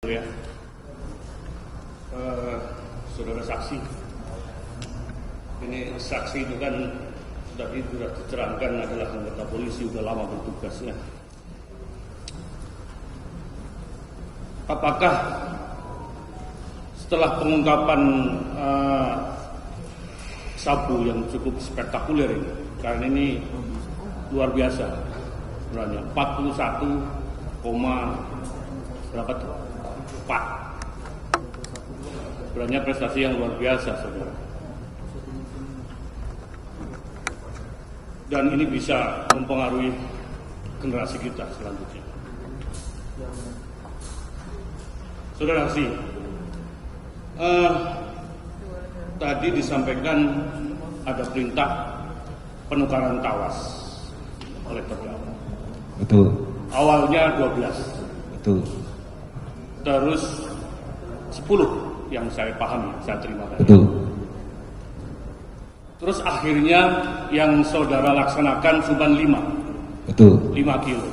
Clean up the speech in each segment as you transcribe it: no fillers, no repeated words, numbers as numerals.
Ya, saudara saksi, ini saksi itu kan sudah diterangkan adalah anggota polisi, sudah lama bertugasnya. Apakah setelah pengungkapan sabu yang cukup spektakuler ini, karena ini luar biasa, sebenarnya 41, berapa tuh? 4. Sebenarnya prestasi yang luar biasa, saudara. Dan ini bisa mempengaruhi generasi kita selanjutnya. Saudara saksi, tadi disampaikan ada perintah penukaran tawas oleh terdakwa. Betul. Awalnya 12. Betul. Terus 10 yang saya pahami, saya terima tadi. Betul. Terus akhirnya yang saudara laksanakan cuma 5. Betul. 5 kilo.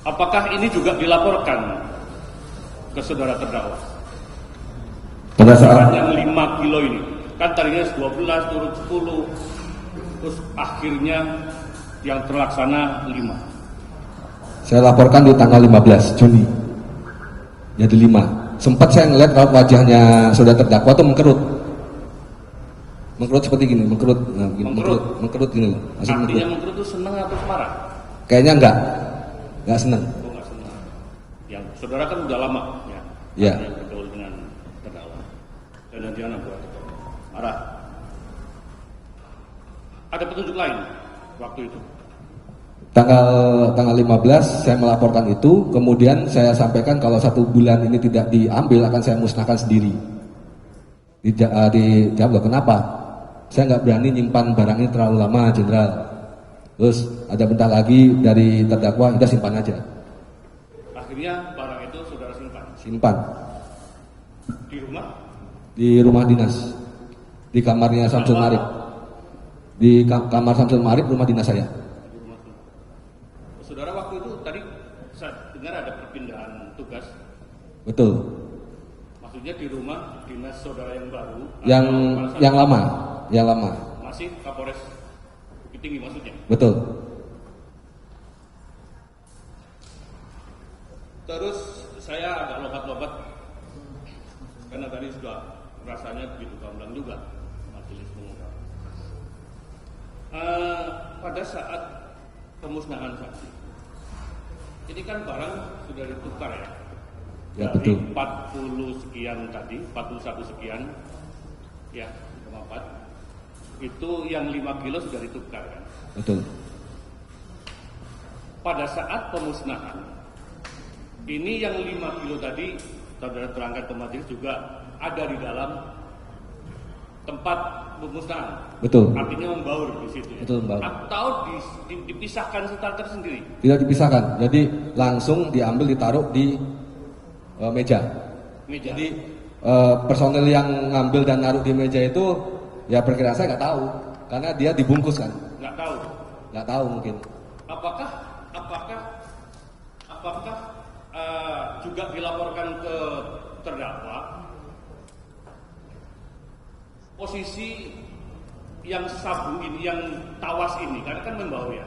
Apakah ini juga dilaporkan ke saudara terdakwa? Pada saat yang 5 kilo ini, kan tadinya 12 turun 10, terus akhirnya yang terlaksana 5. saya laporkan di tanggal 15 Juni. Jadi 5. Sempat saya ngeliat kalau wajahnya saudara terdakwa tuh mengkerut. Mengkerut seperti gini, mengkerut gini loh. Artinya mengkerut itu senang atau marah? Kayaknya enggak senang. Oh, enggak senang. Yang saudara kan udah lama ya. Iya. Yang bergaul dengan terdakwa. Dan dia buat marah. Ada petunjuk lain waktu itu? Tanggal 15 saya melaporkan itu, kemudian saya sampaikan kalau 1 bulan ini tidak diambil akan saya musnahkan sendiri. Dijawab loh, kenapa? Saya nggak berani nyimpan barang ini terlalu lama, Jenderal. Terus ada bentar lagi dari terdakwa, udah simpan aja. Akhirnya barang itu saudara simpan? Simpan. Di rumah? Di rumah dinas. Di kamarnya Samsul Marif. Di kamar Samsul Marif, rumah dinas saya. Saudara waktu itu tadi saya dengar ada perpindahan tugas. Betul. Maksudnya di rumah dinas saudara yang baru? Yang lama. Masih Kapolres Bukit Tinggi maksudnya? Betul. Terus saya agak lompat-lompat karena tadi sudah rasanya begitu gamblang juga majelis pengungkap. Pada saat pemusnahan saksi, ini kan barang sudah ditukar ya? Ya, dari betul. 40 sekian tadi, 41 sekian, ya, 4. Itu yang 5 kilo sudah ditukar kan? Betul. Pada saat pemusnahan, ini yang 5 kilo tadi, saudara terangkan ke majelis juga ada di dalam tempat pemusnahan. Betul. Artinya membaur di situ ya? Betul, membaur. Atau dipisahkan secara tersendiri? Tidak dipisahkan, jadi langsung diambil ditaruh di meja. Jadi personel yang ngambil dan naruh di meja itu ya perkiraan saya nggak tahu, karena dia dibungkus kan. Nggak tahu. Nggak tahu mungkin. Apakah juga dilaporkan ke terdakwa posisi yang sabu ini, yang tawas ini, karena kan membawa ya.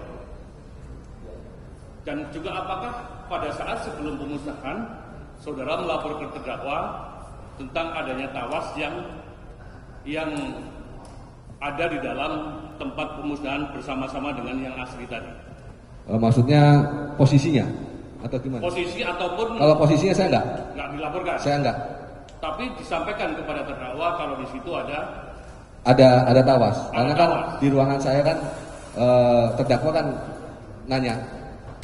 Dan juga apakah pada saat sebelum pemusnahan saudara melapor ke terdakwa tentang adanya tawas yang ada di dalam tempat pemusnahan bersama-sama dengan yang asli tadi? Maksudnya posisinya atau gimana? Posisi ataupun Kalau posisinya saya nggak dilaporkan. Saya enggak. Tapi disampaikan kepada terdakwa kalau di situ ada tawas. Karena kan tawas. di ruangan saya kan terdakwa kan nanya,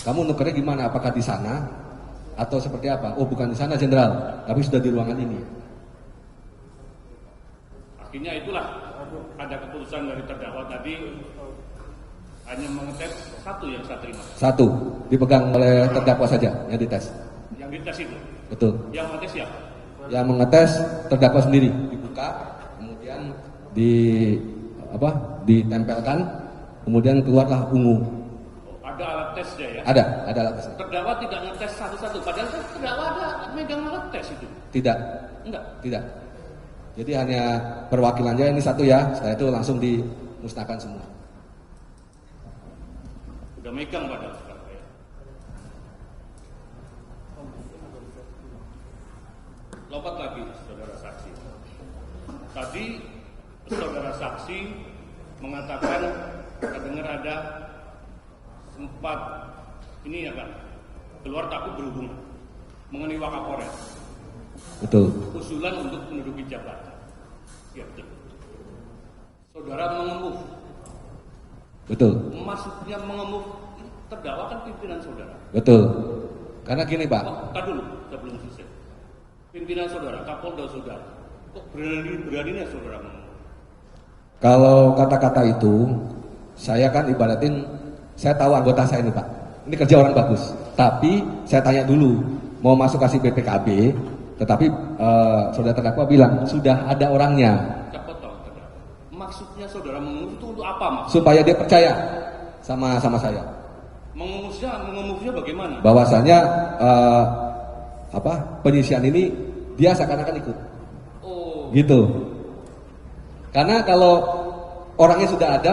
kamu nukernya gimana? Apakah di sana atau seperti apa? Oh, bukan di sana, Jenderal, tapi sudah di ruangan ini. Akhirnya itulah ada keputusan dari terdakwa tadi hanya mengetes 1 yang saya terima. 1 dipegang oleh terdakwa saja yang dites. Yang dites itu. Betul. Yang mengetes siapa? Yang mengetes terdakwa sendiri, dibuka, kemudian ditempelkan, kemudian keluarlah ungu. Ada alat tesnya ya? Ada alat tesnya. Terdakwa tidak ngetes satu-satu, padahal terdakwa ada megang alat tes itu. Tidak. Enggak. Tidak. Jadi hanya perwakilannya ini satu ya, setelah itu langsung dimusnahkan semua. Udah megang padahal sekarang ya. Lompat lagi saudara saksi. Tadi saudara saksi mengatakan terdengar ada sempat ini ya Pak, keluar takut berhubungan mengenai Wakapolres. Betul. Usulan untuk menduduki jabatan. Ya betul. Saudara mengemuh. Betul. Maksudnya mengemuh terdakwa kan pimpinan saudara. Betul. Karena gini Pak. Tar dulu, sebelum selesai. Pimpinan saudara, Kapolda saudara. Kok beraninya saudara mengemuh? Kalau kata-kata itu, saya kan ibaratin, saya tahu anggota saya ini Pak. Ini kerja orang bagus. Tapi saya tanya dulu, mau masuk kasih BPKB, tetapi saudara terdakwa bilang sudah ada orangnya. Siapa tahu terdakwa? Maksudnya saudara mengemuh itu untuk apa Mas? Supaya dia percaya sama saya. Mengemuhnya bagaimana? Bahwasanya penyisian ini dia seakan-akan ikut. Oh. Gitu. Karena kalau orangnya sudah ada,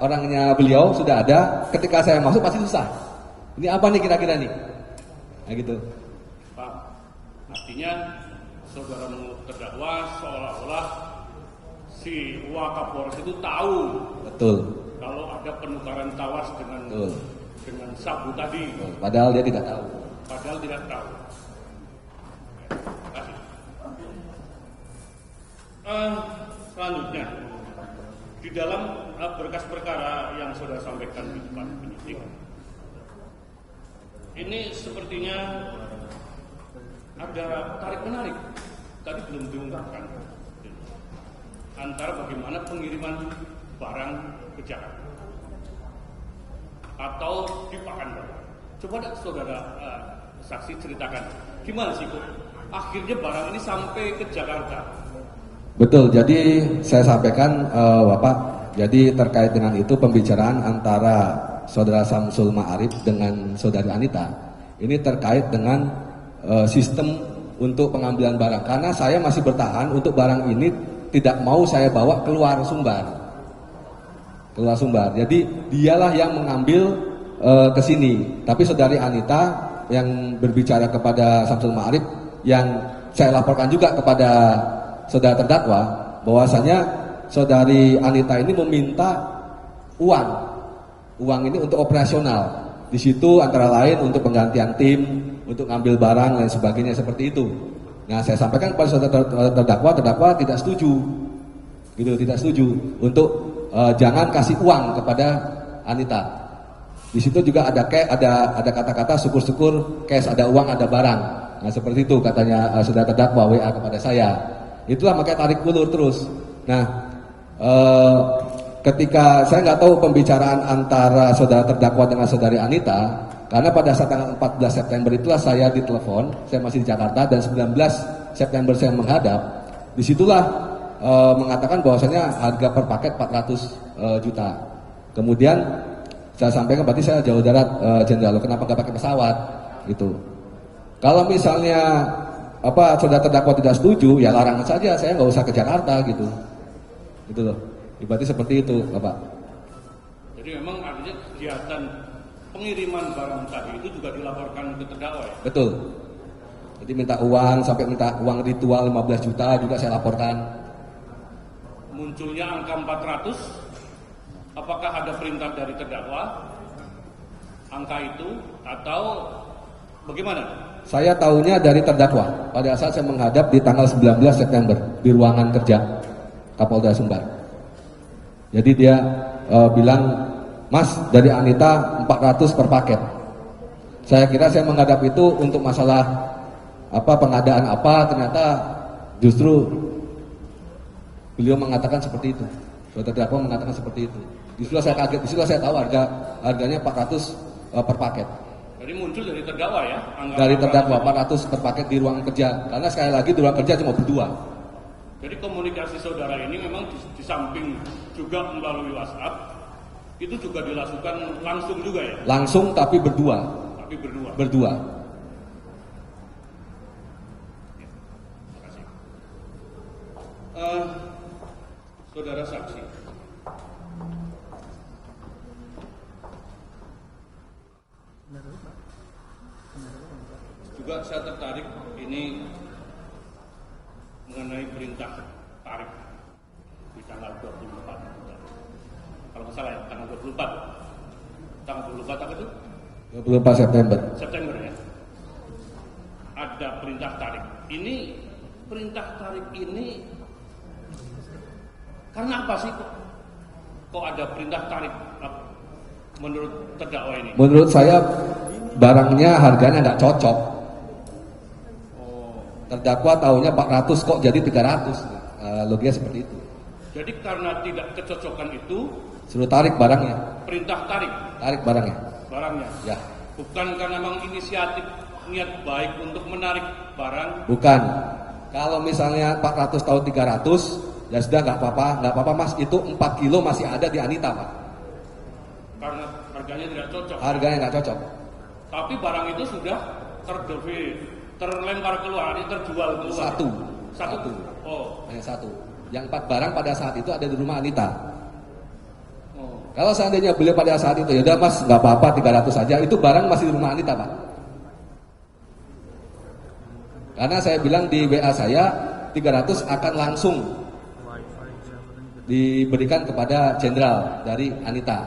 orangnya beliau sudah ada, ketika saya masuk pasti susah. Ini apa nih kira-kira nih? Nah gitu. Pak, artinya saudara menurut terdakwa seolah-olah si Wakapolres itu tahu. Betul. Kalau ada penukaran tawas dengan sabu tadi. Betul. Padahal dia tidak tahu. Padahal tidak tahu. Kasih. Selanjutnya, di dalam berkas perkara yang sudah sampaikan di depan penyidik, ini sepertinya ada tarik menarik. Tadi belum diungkapkan antara bagaimana pengiriman barang ke Jakarta atau di Pekanbaru. Coba saudara saksi ceritakan gimana sih kok akhirnya barang ini sampai ke Jakarta. Betul, jadi saya sampaikan Bapak, jadi terkait dengan itu pembicaraan antara saudara Samsul Ma'arif dengan saudari Anita, ini terkait dengan sistem untuk pengambilan barang, karena saya masih bertahan untuk barang ini tidak mau saya bawa keluar Sumbar, jadi dialah yang mengambil ke sini, tapi saudari Anita yang berbicara kepada Samsul Ma'arif, yang saya laporkan juga kepada saudara terdakwa, bahwasanya saudari Anita ini meminta uang ini untuk operasional. Di situ antara lain untuk penggantian tim, untuk ngambil barang dan sebagainya seperti itu. Nah, saya sampaikan kepada saudara terdakwa tidak setuju, gitu, tidak setuju untuk jangan kasih uang kepada Anita. Di situ juga ada kata-kata syukur-syukur, cash, ada uang, ada barang. Nah, seperti itu katanya saudara terdakwa WA kepada saya. Itulah makanya tarik ulur terus. Nah, ketika saya nggak tahu pembicaraan antara saudara terdakwa dengan saudari Anita, karena pada saat tanggal 14 September itulah saya ditelepon, saya masih di Jakarta, dan 19 September saya menghadap. Disitulah mengatakan bahwasanya harga per paket 400 juta. Kemudian saya sampaikan berarti saya jauh darat jenderal, kenapa nggak pakai pesawat gitu. Kalau misalnya saudara terdakwa tidak setuju, ya larangan saja, saya nggak usah ke Jakarta gitu loh. Berarti seperti itu, Bapak. Jadi memang artinya kegiatan pengiriman barang tadi itu juga dilaporkan ke terdakwa ya? Betul. Jadi minta uang, sampai minta uang ritual 15 juta juga saya laporkan. Munculnya angka 400, apakah ada perintah dari terdakwa angka itu atau bagaimana? Saya tahunya dari terdakwa. Pada saat saya menghadap di tanggal 19 September di ruangan kerja Kapolda Sumbar. Jadi dia bilang, Mas, dari Anita 400 per paket. Saya kira saya menghadap itu untuk masalah pengadaan ternyata justru beliau mengatakan seperti itu. Terdakwa mengatakan seperti itu. Disitulah saya kaget, disitulah saya tahu harganya 400 per paket. Jadi muncul dari terdakwa ya? Dari terdakwa 400 per paket di ruang kerja. Karena sekali lagi di ruang kerja cuma berdua. Jadi komunikasi saudara ini memang di samping juga melalui WhatsApp, Itu juga dilakukan langsung juga ya? Langsung tapi berdua. Tapi berdua. Berdua. Ya, terima kasih. Saudara saksi, juga saya tertarik ini mengenai perintah tarik di tanggal 24. Kalau nggak salah ya, tanggal 24. Tanggal 24 apa itu? 24 September. September ya. Ada perintah tarik. Ini perintah tarik ini karena apa sih kok ada perintah tarik menurut terdakwa ini? Menurut saya barangnya harganya nggak cocok. Terdakwa tahunya 400 kok jadi 300. Logiknya seperti itu. Jadi karena tidak kecocokan itu Suruh tarik barangnya. perintah tarik Tarik barangnya. barangnya. Ya. Bukan karena memang inisiatif niat baik untuk menarik barang. Bukan. Kalau misalnya 400 tahun 300, ya sudah nggak apa-apa Mas. Itu 4 kilo masih ada di Anita Pak. Karena harganya tidak cocok. Harganya nggak cocok. Tapi barang itu sudah terlempar keluar, terjual keluar. Satu. Oh. Hanya satu. Yang 4 barang pada saat itu ada di rumah Anita. Oh. Kalau seandainya beliau pada saat itu, ya udah Mas nggak apa-apa 300 saja. Itu barang masih di rumah Anita Pak. Karena saya bilang di WA saya 300 akan langsung diberikan kepada jenderal dari Anita.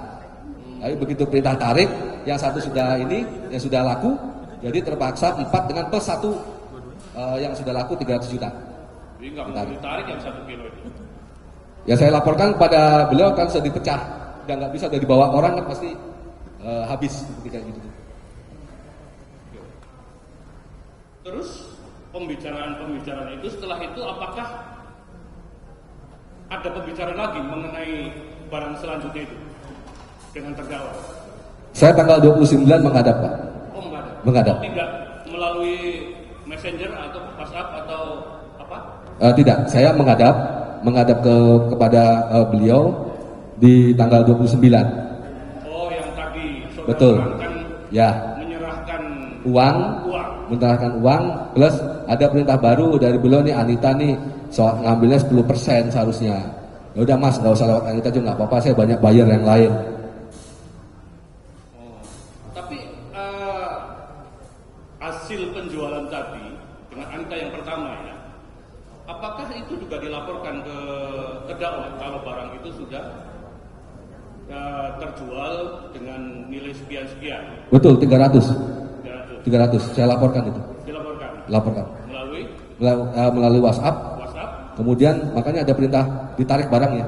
Tapi begitu perintah tarik, yang satu sudah ini, yang sudah laku, jadi terpaksa 4 dengan plus 1 yang sudah laku 300 juta. Jadi nggak mungkin ditarik yang 1 kilo itu. Ya saya laporkan pada beliau kan sudah dipecah, dan nggak bisa, udah dibawa orang kan pasti habis ketika gitu. Terus pembicaraan itu setelah itu apakah ada pembicaraan lagi mengenai barang selanjutnya itu dengan terdakwa? Saya tanggal 29 menghadap Pak. Oh, menghadap. Tidak melalui messenger atau WhatsApp atau apa? Tidak, saya menghadap kepada beliau di tanggal 29. Oh, yang tadi saudara Betul. terangkan Ya. menyerahkan Uang plus ada perintah baru dari beliau nih, Anita nih soal ngambilnya 10% seharusnya. Ya udah Mas, nggak usah lewat Anita juga nggak apa-apa, saya banyak bayar yang lain. Oh. Tapi hasil penjualan tadi dengan Anita yang pertama ya, apakah itu juga dilaporkan ke terdakwa kalau barang itu sudah terjual dengan nilai sekian-sekian? Betul, 300. Saya laporkan itu. Dilaporkan. Laporkan. Melalui WhatsApp. WhatsApp. Kemudian makanya ada perintah ditarik barangnya.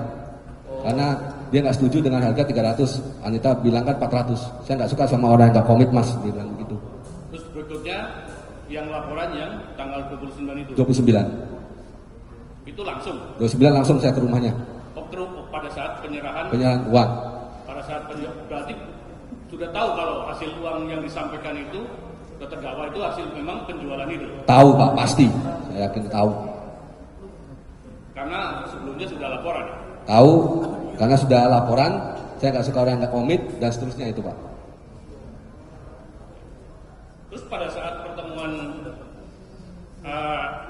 Karena dia nggak setuju dengan harga 300. Anita bilang kan 400. Saya nggak suka sama orang yang nggak komit Mas, dia bilang begitu. Terus berikutnya yang laporan yang tanggal 29 itu. 29. Itu langsung. 29 langsung saya ke rumahnya. Pada saat penyerahan Uang. pada saat berarti sudah tahu kalau hasil uang yang disampaikan itu ke terdakwa itu hasil memang penjualan itu. Tahu Pak, pasti. Saya yakin tahu. Karena sebelumnya sudah laporan. Tahu, karena sudah laporan. Saya nggak suka orang yang nggak komit dan seterusnya itu Pak. Terus pada saat pertemuan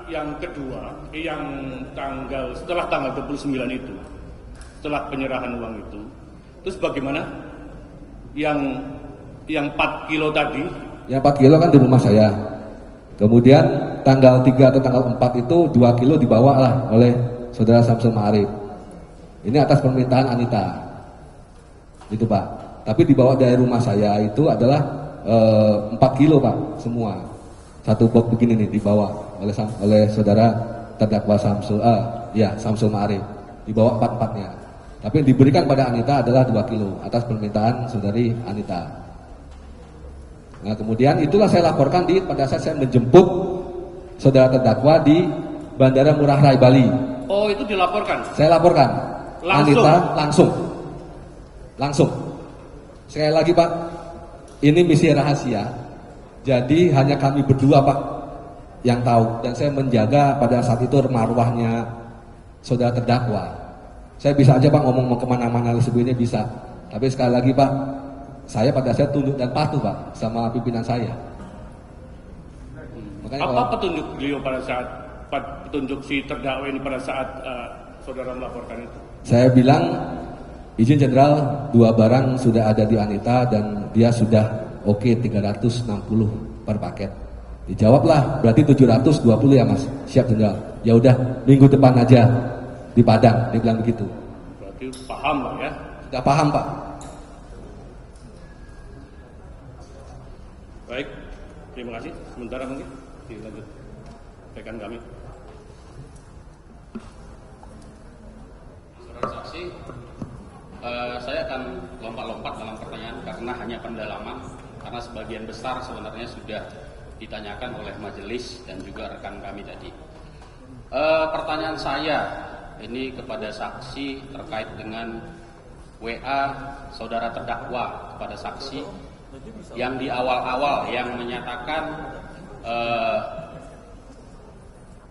yang kedua, yang setelah tanggal 29 itu, setelah penyerahan uang itu, terus bagaimana? Yang 4 kilo tadi? Yang 4 kilo kan di rumah saya. Kemudian tanggal 3 atau tanggal 4 itu 2 kilo dibawa lah oleh saudara Samsul Ma'arif. Ini atas permintaan Anita. Itu Pak. Tapi dibawa dari rumah saya itu adalah 4 kilo Pak, semua. Satu box begini nih dibawa oleh saudara terdakwa Samsul Ma'arif. Dibawa 4-4-nya. Tapi yang diberikan pada Anita adalah 2 kilo atas permintaan saudari Anita. Nah kemudian itulah saya laporkan pada saat saya menjemput saudara terdakwa di Bandara Ngurah Rai Bali. Oh itu dilaporkan? Saya laporkan. Langsung? Anita langsung. Sekali lagi Pak, ini misi rahasia. Jadi hanya kami berdua Pak yang tahu. Dan saya menjaga pada saat itu marwahnya saudara terdakwa. Saya bisa aja Pak ngomong mau kemana-mana sebelumnya bisa. Tapi sekali lagi Pak, saya pada saat tunduk dan patuh Pak sama pimpinan saya. Makanya Apa petunjuk beliau pada saat petunjuk si terdakwa ini pada saat saudara melaporkan itu? saya bilang izin jenderal 2 barang sudah ada di Anita dan dia sudah oke 360 per paket. Dijawablah berarti 720 ya Mas. Siap jenderal. Ya udah minggu depan aja di Padang, dia bilang begitu. Berarti paham Pak ya? Sudah paham Pak. Baik, terima kasih. Sementara mungkin dilanjut rekan kami. Saudara saksi, saya akan lompat-lompat dalam pertanyaan karena hanya pendalaman, karena sebagian besar sebenarnya sudah ditanyakan oleh majelis dan juga rekan kami tadi. Pertanyaan saya ini kepada saksi terkait dengan WA saudara terdakwa kepada saksi yang di awal-awal yang menyatakan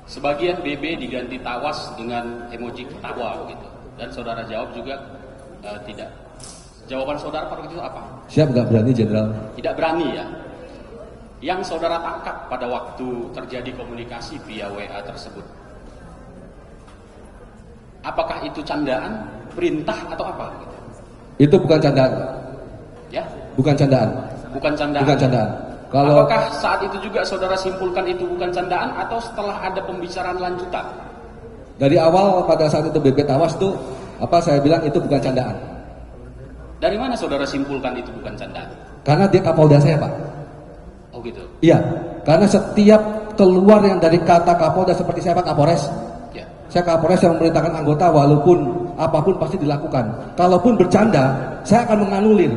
sebagian BB diganti tawas dengan emoji ketawa gitu, dan saudara jawab juga tidak. Jawaban saudara pada itu apa? Siap nggak berani jenderal? Tidak berani ya. Yang saudara tangkap pada waktu terjadi komunikasi via WA tersebut, apakah itu candaan, perintah atau apa? Itu bukan candaan. Ya, Bukan candaan. bukan candaan. Bukan candaan. Kalau Apakah saat itu juga saudara simpulkan itu bukan candaan atau setelah ada pembicaraan lanjutan? dari awal pada saat itu BP tawas tuh saya bilang itu bukan candaan. Dari mana saudara simpulkan itu bukan candaan? Karena dia Kapolda saya Pak. Oh gitu. Iya, karena setiap keluar yang dari kata Kapolda seperti saya Pak Kapolres. Ya. Saya Kapolres yang memerintahkan anggota walaupun apapun pasti dilakukan. Kalaupun bercanda, saya akan menganulir.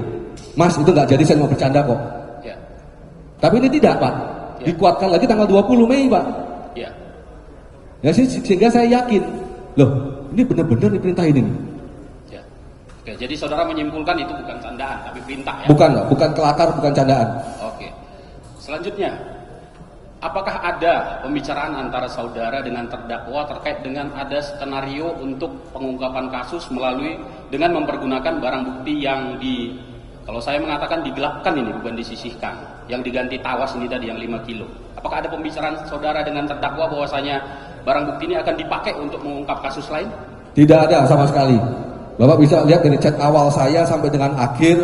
Mas itu nggak jadi, saya mau bercanda kok. Ya. Tapi ini tidak Pak. Ya. Dikuatkan lagi tanggal 20 Mei Pak. Ya. Ya sehingga saya yakin, loh ini benar-benar diperintah ini. Ya. Oke, jadi saudara menyimpulkan itu bukan candaan tapi perintah ya. Bukan Pak, bukan kelakar, bukan candaan. Oke. Selanjutnya, apakah ada pembicaraan antara saudara dengan terdakwa terkait dengan ada skenario untuk pengungkapan kasus melalui dengan mempergunakan barang bukti yang kalau saya mengatakan digelapkan ini bukan disisihkan, yang diganti tawas ini tadi yang 5 kilo. Apakah ada pembicaraan saudara dengan terdakwa bahwasanya barang bukti ini akan dipakai untuk mengungkap kasus lain? Tidak ada sama sekali. Bapak bisa lihat dari chat awal saya sampai dengan akhir,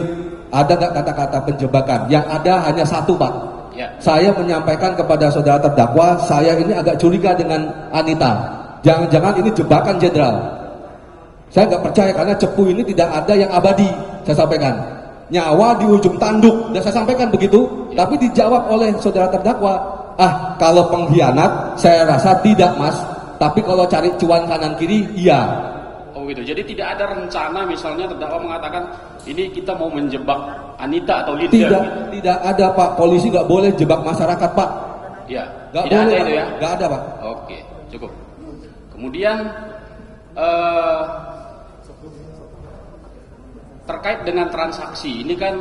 ada nggak kata-kata penjebakan? Yang ada hanya satu Pak. Ya. Saya menyampaikan kepada saudara terdakwa, saya ini agak curiga dengan Anita. Jangan-jangan ini jebakan jenderal. Saya nggak percaya karena cepu ini tidak ada yang abadi. Saya sampaikan. Nyawa di ujung tanduk. Dan saya sampaikan begitu. Ya. Tapi dijawab oleh saudara terdakwa, kalau pengkhianat, saya rasa tidak Mas. Tapi kalau cari cuan kanan kiri, iya. Oh gitu. Jadi tidak ada rencana misalnya terdakwa mengatakan ini kita mau menjebak Anita atau Linda. Tidak ada Pak. Polisi nggak boleh jebak masyarakat Pak. Ya. Nggak Tidak boleh ada Pak. itu ya. Nggak ada Pak. Oke, cukup. Kemudian terkait dengan transaksi, ini kan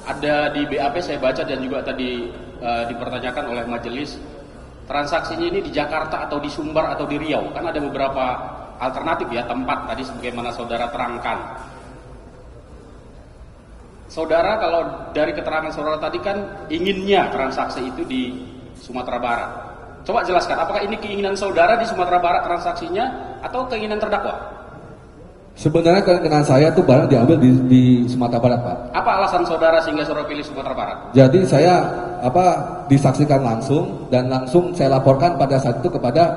ada di BAP saya baca dan juga tadi dipertanyakan oleh majelis, transaksinya ini di Jakarta atau di Sumbar atau di Riau, kan ada beberapa alternatif ya tempat tadi sebagaimana saudara terangkan. Saudara kalau dari keterangan saudara tadi kan inginnya transaksi itu di Sumatera Barat. Coba jelaskan, apakah ini keinginan saudara di Sumatera Barat transaksinya atau keinginan terdakwa? Sebenarnya keinginan saya tuh barang diambil di Sumatera Barat Pak. Apa alasan saudara sehingga saudara pilih Sumatera Barat? Jadi saya disaksikan langsung dan langsung saya laporkan pada saat itu kepada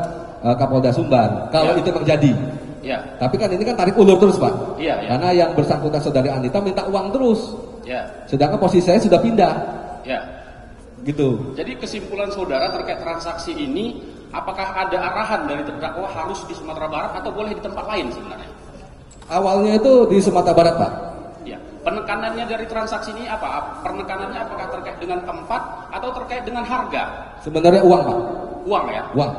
Kapolda Sumbar kalau Ya. itu terjadi. Ya, Tapi kan ini kan tarik ulur terus Pak. Iya, ya. Karena yang bersangkutan saudari Anita minta uang terus. ya, Sedangkan posisi saya sudah pindah. ya. Gitu. Jadi kesimpulan saudara terkait transaksi ini, apakah ada arahan dari terdakwa harus di Sumatera Barat atau boleh di tempat lain sebenarnya? Awalnya itu di Sumatera Barat Pak. Ya. Penekanannya dari transaksi ini apa? Penekanannya apakah terkait dengan tempat atau terkait dengan harga? Sebenarnya uang Pak. Uang ya? Uang.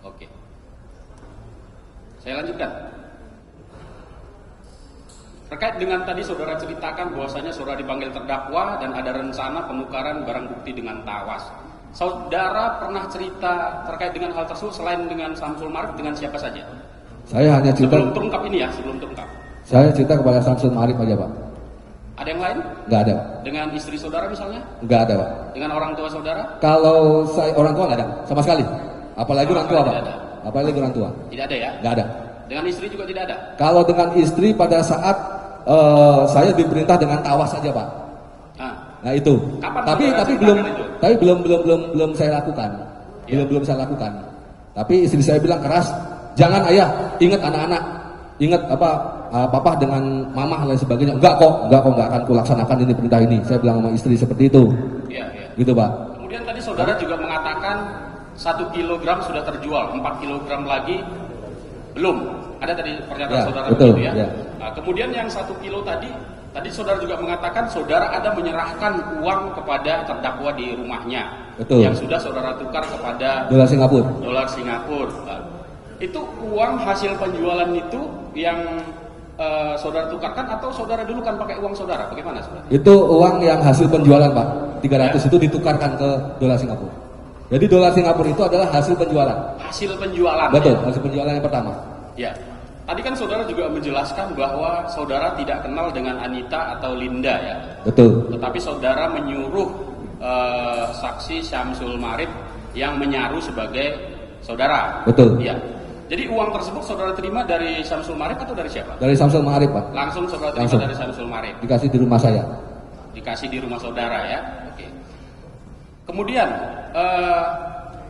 Oke. Saya lanjutkan. Terkait dengan tadi saudara ceritakan bahwasanya saudara dipanggil terdakwa dan ada rencana penukaran barang bukti dengan tawas. Saudara pernah cerita terkait dengan hal tersebut selain dengan Samsul Marif dengan siapa saja? Saya hanya cerita. Sebelum terungkap ini ya, sebelum terungkap. Saya cerita kepada Samsul Marif aja Pak. Ada yang lain? Nggak ada. Dengan istri saudara misalnya? Nggak ada, Pak. Dengan orang tua saudara? Kalau saya orang tua nggak ada, sama sekali. Apalagi Sama orang tua, sekali Pak. tidak ada. Apalagi orang tua. Tidak ada ya? Nggak ada. Dengan istri juga tidak ada? Kalau dengan istri pada saat saya diperintah dengan tawas saja, Pak. Nah itu. Kapan Tapi saudara belum, ceritakan itu? tapi belum saya lakukan. Ya. Belum saya lakukan. Tapi istri saya bilang keras, jangan ayah, ingat anak-anak, ingat papa dengan mama dan sebagainya. Enggak akan kulaksanakan ini perintah ini. Saya bilang sama istri seperti itu. Iya, iya. Gitu, Pak. Kemudian tadi saudara juga mengatakan 1 kilogram sudah terjual, 4 kilogram lagi belum. Ada tadi pernyataan Ya, saudara betul, begitu ya. ya. Nah, kemudian yang 1 kilo tadi saudara juga mengatakan saudara ada menyerahkan uang kepada terdakwa di rumahnya. Betul. Yang sudah saudara tukar kepada Dolar Singapura. dolar Singapura. Nah, itu uang hasil penjualan itu yang saudara tukarkan atau saudara dulu kan pakai uang saudara? Bagaimana saudara? Itu uang yang hasil penjualan, Pak. 300 Ya. itu ditukarkan ke dolar Singapura. Jadi dolar Singapura itu adalah hasil penjualan. Hasil penjualan. Betul, Ya? hasil penjualan yang pertama. Ya. Tadi kan saudara juga menjelaskan bahwa saudara tidak kenal dengan Anita atau Linda ya. Betul. Tetapi saudara menyuruh saksi Syamsul Marif yang menyaru sebagai saudara. Betul. Ya. Jadi uang tersebut saudara terima dari Syamsul Marif atau dari siapa? Dari Syamsul Ma'arif, Pak. Langsung saudara terima Langsung. dari Syamsul Marif. Dikasih di rumah saya. Dikasih di rumah saudara ya. Oke. Kemudian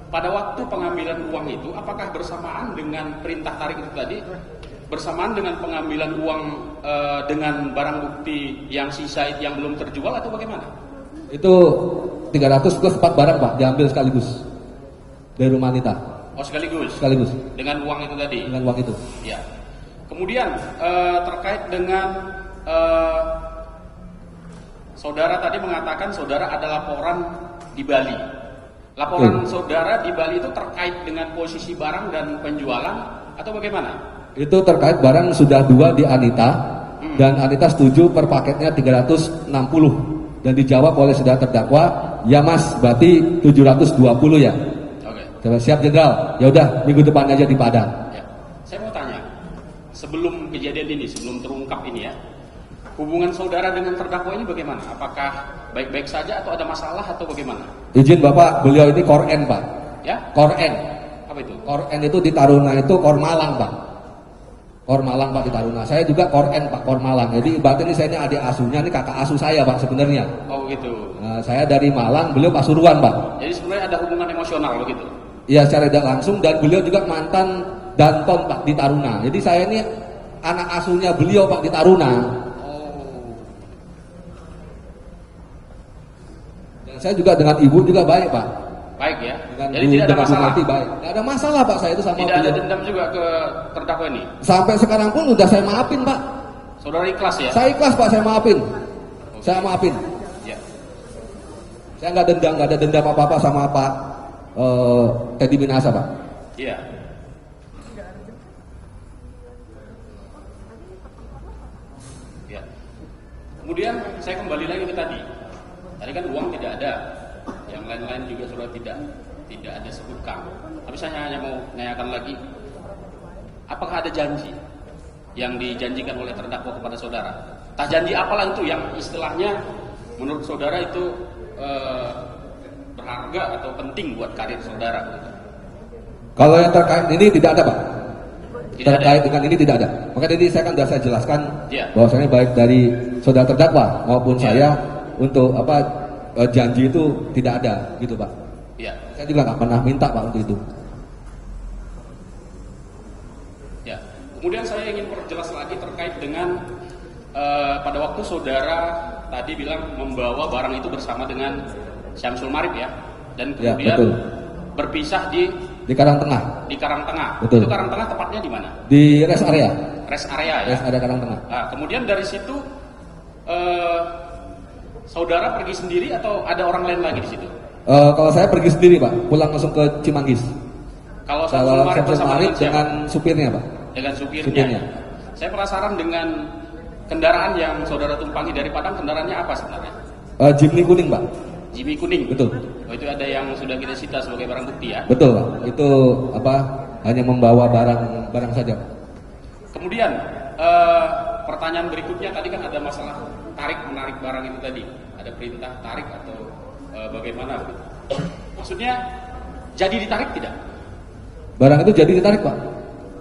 pada waktu pengambilan uang itu apakah bersamaan dengan perintah tarik itu tadi? Bersamaan dengan pengambilan uang dengan barang bukti yang sisa yang belum terjual atau bagaimana? Itu 300 plus 4 barang, Pak, diambil sekaligus dari rumah Anita. Oh sekaligus? Sekaligus Dengan uang itu tadi? dengan uang itu. Ya. Kemudian terkait dengan saudara tadi mengatakan saudara ada laporan di Bali. Laporan saudara di Bali itu terkait dengan posisi barang dan penjualan atau bagaimana? Itu terkait barang sudah 2 di Anita dan Anita setuju per paketnya 360 dan dijawab oleh saudara terdakwa, ya Mas, berarti 720 ya. Oke. Siap Jenderal. Ya udah, minggu depan aja di Padang. Ya. Saya mau tanya, sebelum kejadian ini, sebelum terungkap ini ya, hubungan saudara dengan terdakwa ini bagaimana? Apakah baik-baik saja atau ada masalah atau bagaimana? Izin Bapak, beliau ini Koren, Pak. Ya? Koren. Apa itu? Koren itu di Taruna itu Kor Malang, Pak. Kor Malang, Pak, di Taruna. Saya juga Koren, Pak, Kor Malang. Jadi ibaratnya ini saya ini adik asuhnya, ini kakak asuh saya, Pak, sebenarnya. Oh gitu. Nah, saya dari Malang, beliau Pasuruan, Pak. Jadi sebenarnya ada hubungan emosional begitu. Iya, secara tidak langsung, dan beliau juga mantan Danton, Pak, di Taruna. Jadi saya ini anak asuhnya beliau, Pak, di Taruna. Oh. Dan saya juga dengan ibu juga baik, Pak. Baik ya. Dengan Jadi tidak ada dengan Bu masalah. Marti baik. Tidak ada masalah, Pak, saya itu sama Tidak ada beliau. dendam juga ke terdakwa ini. Sampai sekarang pun udah saya maafin, Pak. Saudara ikhlas ya? Saya ikhlas, Pak, saya maafin. Saya maafin. Ya. Saya nggak ada dendam apa-apa sama Pak Teddy Minasa, Pak. Iya. Ya. Kemudian saya kembali lagi ke tadi. Tadi kan uang tidak ada, yang lain-lain juga sudah tidak ada sebutkan. Tapi saya hanya mau menanyakan lagi, apakah ada janji yang dijanjikan oleh terdakwa kepada saudara? Tak janji apalah itu yang istilahnya menurut saudara itu berharga atau penting buat karir saudara? Kalau yang terkait ini tidak ada, Pak. Tidak Terkait ada. dengan ini tidak ada. Maka tadi saya kan sudah saya jelaskan Ya. bahwasanya baik dari saudara terdakwa maupun Ya. saya untuk janji itu tidak ada, gitu, Pak. Ya, Saya juga nggak pernah minta, Pak, untuk itu. ya. Kemudian saya ingin perjelas lagi terkait dengan pada waktu saudara tadi bilang membawa barang itu bersama dengan Syamsul Marif ya, dan Ya, kemudian betul. berpisah di Di Karangtengah, Karangtengah. Betul. Itu Karangtengah tepatnya di mana? di rest area, Rest area ya. rest area Karangtengah. Nah, kemudian dari situ saudara pergi sendiri atau ada orang lain lagi di situ? Kalau saya pergi sendiri, Pak, pulang langsung ke Cimanggis. Kalau Syamsul Kalau Marif Syamsul bersama Marif dengan siapa? dengan supirnya, Pak. Dengan supirnya. Supirnya. Saya penasaran dengan kendaraan yang saudara tumpangi dari Padang, kendaraannya apa sebenarnya? Jimny kuning, Pak. Jimmy kuning. Betul. Oh, itu ada yang sudah kita sita sebagai barang bukti ya. Betul, Pak. Itu hanya membawa barang saja, Pak. Kemudian pertanyaan berikutnya tadi kan ada masalah tarik menarik barang itu tadi? Ada perintah tarik atau bagaimana begitu? Maksudnya jadi ditarik tidak? Barang itu jadi ditarik, Pak.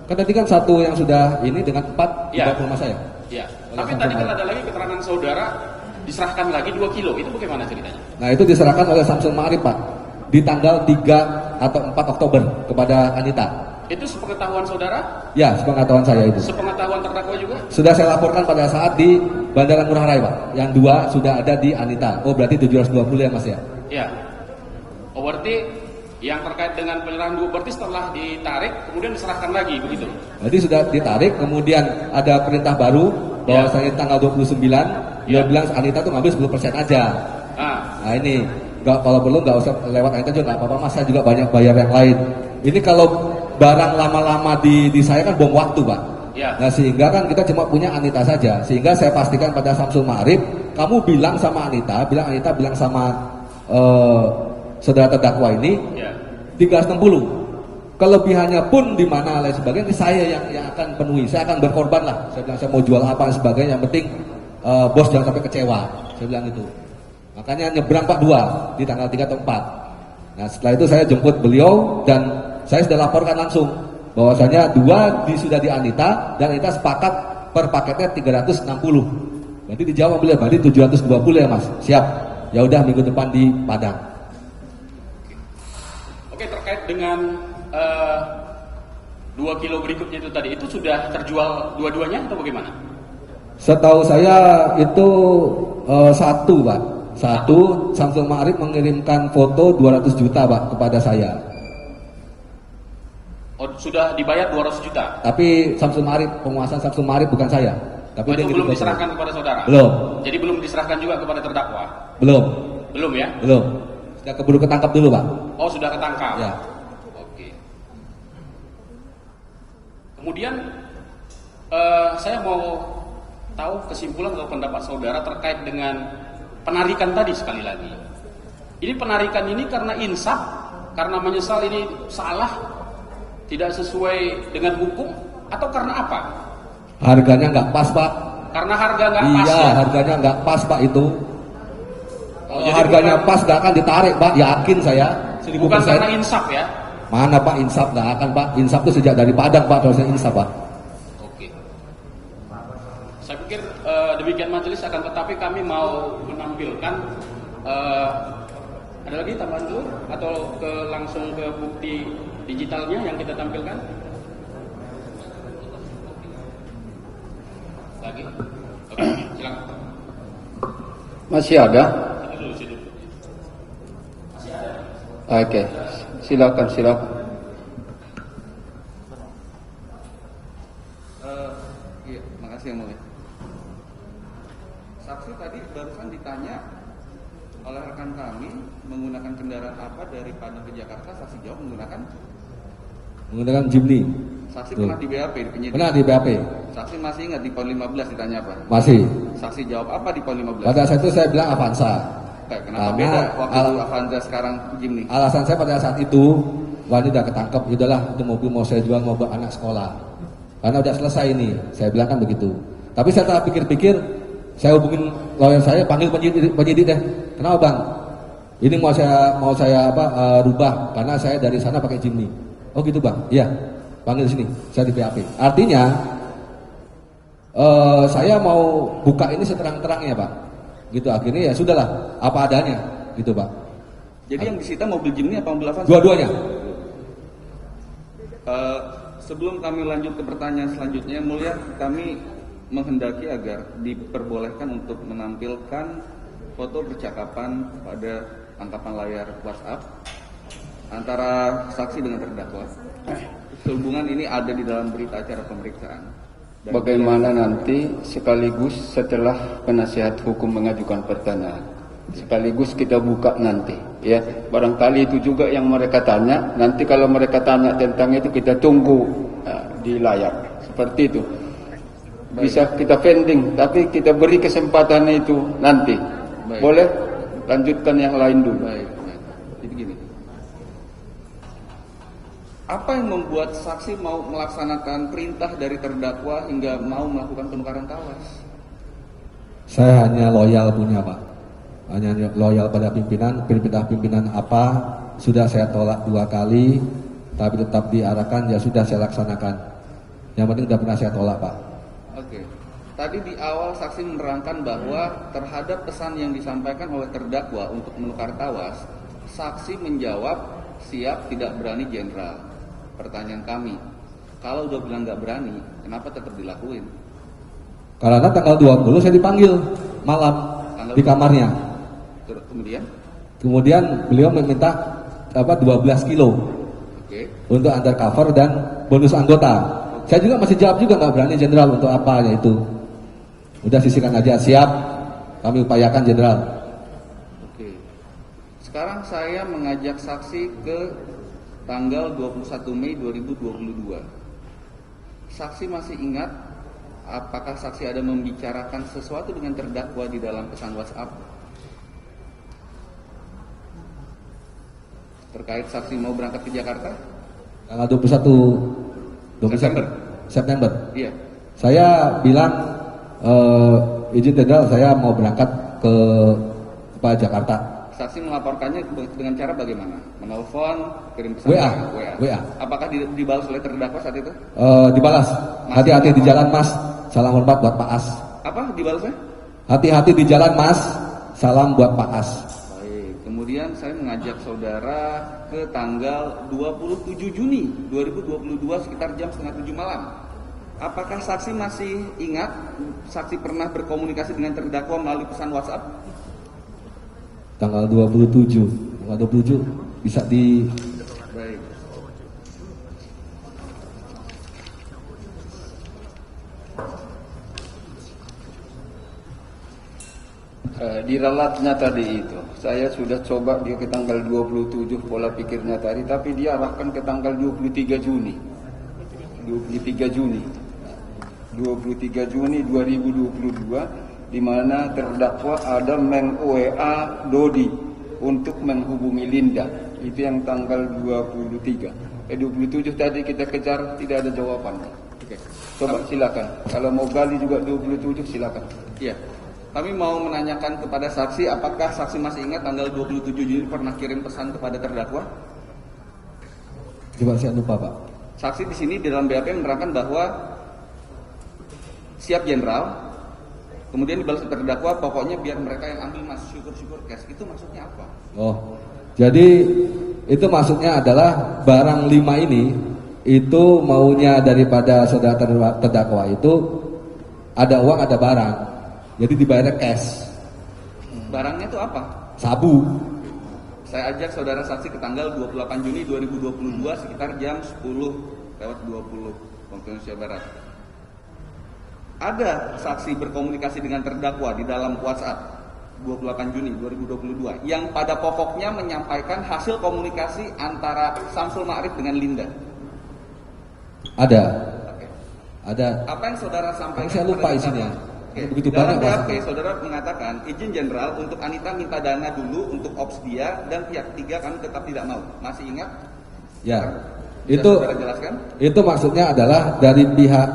Kan tadi kan satu yang sudah ini dengan 4 dibawa ke rumah saya. Iya. Tapi tadi kan ada lagi keterangan saudara diserahkan lagi 2 kilo. Itu bagaimana ceritanya? Nah, itu diserahkan oleh Samsul Ma'arif, Pak, di tanggal 3 atau 4 Oktober kepada Anita. Itu sepengetahuan saudara? Ya, sepengetahuan saya itu. Sepengetahuan terdakwa juga? Sudah saya laporkan pada saat di Bandara Ngurah Rai, Pak. Yang 2 sudah ada di Anita. Oh, berarti 720 ya, Mas ya? Ya. Oh, berarti yang terkait dengan penyerahan dua berarti setelah ditarik kemudian diserahkan lagi begitu? Jadi sudah ditarik, kemudian ada perintah baru bahwasanya tanggal 29 dia bilang Anita tuh ngambil 10% aja. Nah ini kalau perlu nggak usah lewat Anita juga nggak apa-apa, Mas, saya juga banyak bayar yang lain. Ini kalau barang lama-lama di saya kan bom waktu, Pak. Ya. Nah sehingga kan kita cuma punya Anita saja, sehingga saya pastikan pada Samsul Ma'arif, kamu bilang sama Anita bilang sama saudara terdakwa ini 360. Kelebihannya pun di mana lain sebagainya, saya yang akan penuhi, saya akan berkorban lah. Saya bilang saya mau jual apa dan sebagainya, yang penting bos jangan sampai kecewa. Saya bilang itu. Makanya nyebrang Pak 2 di tanggal 3 atau 4. Nah setelah itu saya jemput beliau dan saya sudah laporkan langsung bahwasanya 2 sudah di Anita dan Anita sepakat per paketnya 360. Berarti dijawab beliau, berarti 720 ya, Mas. Siap. Ya udah minggu depan di Padang. Oke, terkait dengan 2 kilo berikutnya itu tadi, itu sudah terjual dua-duanya atau bagaimana? Setahu saya itu 1, Pak. 1, Samsul Ma'arif mengirimkan foto 200 juta, Pak, kepada saya. Oh, sudah dibayar 200 juta? Tapi Samsul Ma'arif, penguasaan Samsul Ma'arif bukan saya. Tapi itu belum diserahkan kepada saudara? Belum. Jadi belum diserahkan juga kepada terdakwa? Belum. Belum ya? Belum. Sudah keburu ketangkap dulu, Pak. Oh, sudah ketangkap? Ya. Oke. Kemudian saya mau tahu kesimpulan atau pendapat saudara terkait dengan penarikan tadi sekali lagi. Ini penarikan ini karena insaf, karena menyesal ini salah, tidak sesuai dengan hukum, atau karena apa? Harganya nggak pas, Pak. Karena harga nggak pas. Iya, ya? harganya nggak pas, Pak, itu. Oh, jadi harganya bukan, pas nggak akan ditarik, Pak. Yakin saya. 1000%. Bukan karena insaf ya? Mana, Pak, insaf nggak akan, Pak. Insaf itu sejak dari Padang, Pak. Kalau saya insaf, Pak. Oke. Saya pikir demikian majelis, akan tetapi kami mau menampilkan ada lagi tambahan dulu atau langsung ke bukti digitalnya yang kita tampilkan? Lagi? Oke, silakan. Masih ada? Oke, silakan. Iya, makasih yang mulia. Saksi tadi barusan ditanya oleh rekan kami menggunakan kendaraan apa dari Padang ke Jakarta. Saksi jawab Menggunakan Jimny. Saksi pernah di BAP di penyidik. Pernah di BAP. Saksi masih ingat di PON 15 ditanya apa? Masih. Saksi jawab apa di PON 15? Pada saat itu saya bilang Avanza. Kenapa Karena beda waktu Avanza sekarang Jimny? Alasan saya pada saat itu, wah ini udah ketangkep, udahlah itu mobil mau saya jual, mau buat anak sekolah. Karena udah selesai ini, saya bilang kan begitu. Tapi saya tak pikir-pikir, saya hubungin lawyer saya, panggil penyidik deh. Kenapa, Bang? Ini mau saya rubah karena saya dari sana pakai Jimny. Oh gitu, Bang? Iya. Panggil sini, saya di BAP. Artinya saya mau buka ini seterang-terangnya, Pak. Gitu, akhirnya ya sudahlah, apa adanya, gitu, Pak. Jadi yang disita mobil Jimny apa mobil Avanza? Dua-duanya. Sebelum kami lanjut ke pertanyaan selanjutnya, mulia, kami menghendaki agar diperbolehkan untuk menampilkan foto percakapan pada tangkapan layar WhatsApp antara saksi dengan terdakwa. Sehubungan ini ada di dalam berita acara pemeriksaan. Dan Bagaimana nanti sekaligus setelah penasihat hukum mengajukan pertanyaan, sekaligus kita buka nanti, ya. Barangkali itu juga yang mereka tanya. Nanti kalau mereka tanya tentang itu kita tunggu di layar, seperti itu. Bisa kita pending, tapi kita beri kesempatan itu nanti. Baik. Boleh lanjutkan yang lain dulu. Baik. Jadi gini. Apa yang membuat saksi mau melaksanakan perintah dari terdakwa hingga mau melakukan penukaran tawas? Saya hanya loyal punya Pak, hanya loyal pada pimpinan apa sudah saya tolak 2 kali, tapi tetap diarahkan ya sudah saya laksanakan. Yang penting tidak pernah saya tolak Pak. Oke. Tadi di awal saksi menerangkan bahwa terhadap pesan yang disampaikan oleh terdakwa untuk menukar tawas, saksi menjawab siap tidak berani jenderal. Pertanyaan kami, kalau udah bilang nggak berani, kenapa tetap dilakuin? Karena tanggal 20 saya dipanggil malam di kamarnya. Kemudian beliau meminta 12 kilo untuk undercover dan bonus anggota. Saya juga masih jawab juga nggak berani jenderal, untuk apa ya itu. Udah sisihkan aja, siap kami upayakan jenderal. Oke. Sekarang saya mengajak saksi ke tanggal 21 Mei 2022. Saksi masih ingat apakah saksi ada membicarakan sesuatu dengan terdakwa di dalam pesan WhatsApp? Terkait saksi mau berangkat ke Jakarta? Tanggal 21 September. Iya. Saya bilang izin jenderal, saya mau berangkat ke Jakarta. Saksi melaporkannya dengan cara bagaimana? Menelpon, kirim pesan WA. Apakah dibalas oleh terdakwa saat itu? Dibalas. Hati-hati di jalan Mas. Salam hormat buat Pak As. Apa dibalasnya? Hati-hati di jalan Mas. Salam buat Pak As. Baik. Kemudian saya mengajak saudara ke tanggal 27 Juni 2022 sekitar jam setengah 7 malam. Apakah saksi masih ingat saksi pernah berkomunikasi dengan terdakwa melalui pesan WhatsApp? Tanggal 27 bisa di... Baik. Diralatnya tadi itu, saya sudah coba dia ke tanggal 27 pola pikirnya tadi, tapi dia arahkan ke tanggal 23 Juni 2022, di mana terdakwa ada meng-WA Dodi untuk menghubungi Linda. Itu yang tanggal 27 tadi kita kejar, tidak ada jawaban. Oke. Coba silakan, kalau mau gali juga 27 silakan. Iya. Kami mau menanyakan kepada saksi, apakah saksi masih ingat tanggal 27 Juni pernah kirim pesan kepada terdakwa? Coba saya lupa Pak. Saksi di sini di dalam BAP menerangkan bahwa siap jenderal, kemudian dibalas terdakwa, pokoknya biar mereka yang ambil Mas, syukur-syukur cash. Itu maksudnya apa? Oh, jadi itu maksudnya adalah barang 5 ini itu maunya daripada saudara terdakwa itu ada uang ada barang, jadi dibayar cash. Barangnya itu apa? Sabu. Saya ajak saudara saksi ke tanggal 28 Juni 2022 sekitar jam 10:20 waktu Indonesia Barat. Ada saksi berkomunikasi dengan terdakwa di dalam WhatsApp 28 Juni 2022 yang pada pokoknya menyampaikan hasil komunikasi antara Samsul Ma'arif dengan Linda. Ada. Oke. Ada. Apa yang saudara sampaikan? Saya lupa isinya. Oke. Begitu Dalam banyak. BAP saudara mengatakan izin jenderal untuk Anita minta dana dulu untuk ops dia dan pihak ketiga kami tetap tidak mau. Masih ingat? Ya. Bisa Itu saudara jelaskan? itu maksudnya adalah dari pihak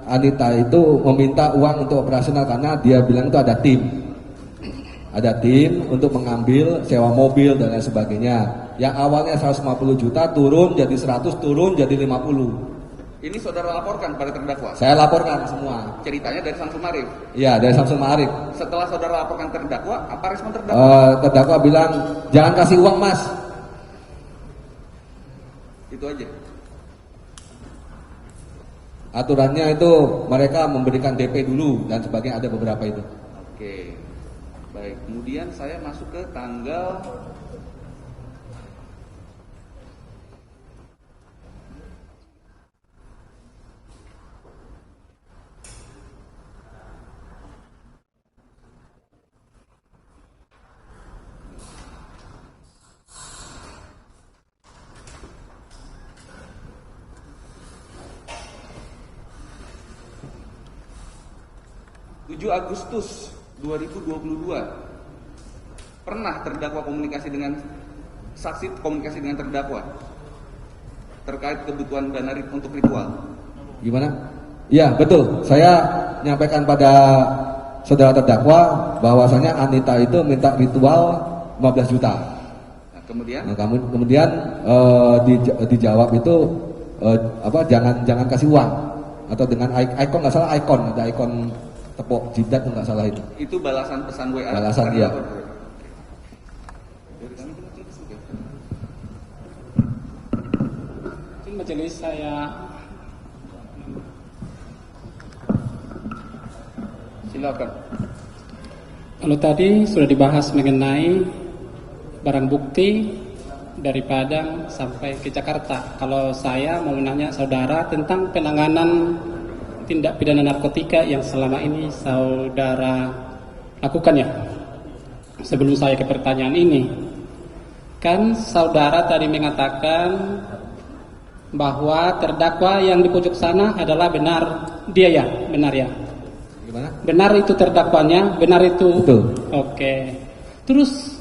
Anita itu meminta uang untuk operasional karena dia bilang itu ada tim. Ada tim untuk mengambil sewa mobil dan lain sebagainya. Yang awalnya 150 juta turun jadi 100, turun jadi 50. Ini saudara laporkan pada terdakwa. Saya laporkan semua. Ceritanya dari Samsul Ma'arif. Iya, dari Samsul Ma'arif. Setelah saudara laporkan terdakwa, apa respon terdakwa? Terdakwa bilang, jangan kasih uang Mas. Itu aja. Aturannya itu mereka memberikan DP dulu dan sebagainya, ada beberapa itu. Oke. Baik, kemudian saya masuk ke tanggal 7 Agustus 2022. Pernah terdakwa komunikasi dengan saksi, komunikasi dengan terdakwa terkait kebutuhan dana untuk ritual. Gimana? Iya, betul. Saya menyampaikan pada saudara terdakwa bahwasanya Anita itu minta ritual 15 juta. Nah, kemudian Nah, kemudian dijawab itu jangan kasih uang, atau dengan ikon, nggak salah ikon, ada ikon tepuk jidat nggak salah itu. itu balasan pesan WA. Balasan dia. Majelis, saya Silakan. kalau tadi sudah dibahas mengenai barang bukti dari Padang sampai ke Jakarta. Kalau saya mau menanya saudara tentang penanganan tindak pidana narkotika yang selama ini saudara lakukan ya. Sebelum saya ke pertanyaan ini, kan saudara tadi mengatakan bahwa terdakwa yang di pojok sana adalah benar dia ya, benar ya? Gimana? Benar itu terdakwanya, benar itu. Betul. Oke. Terus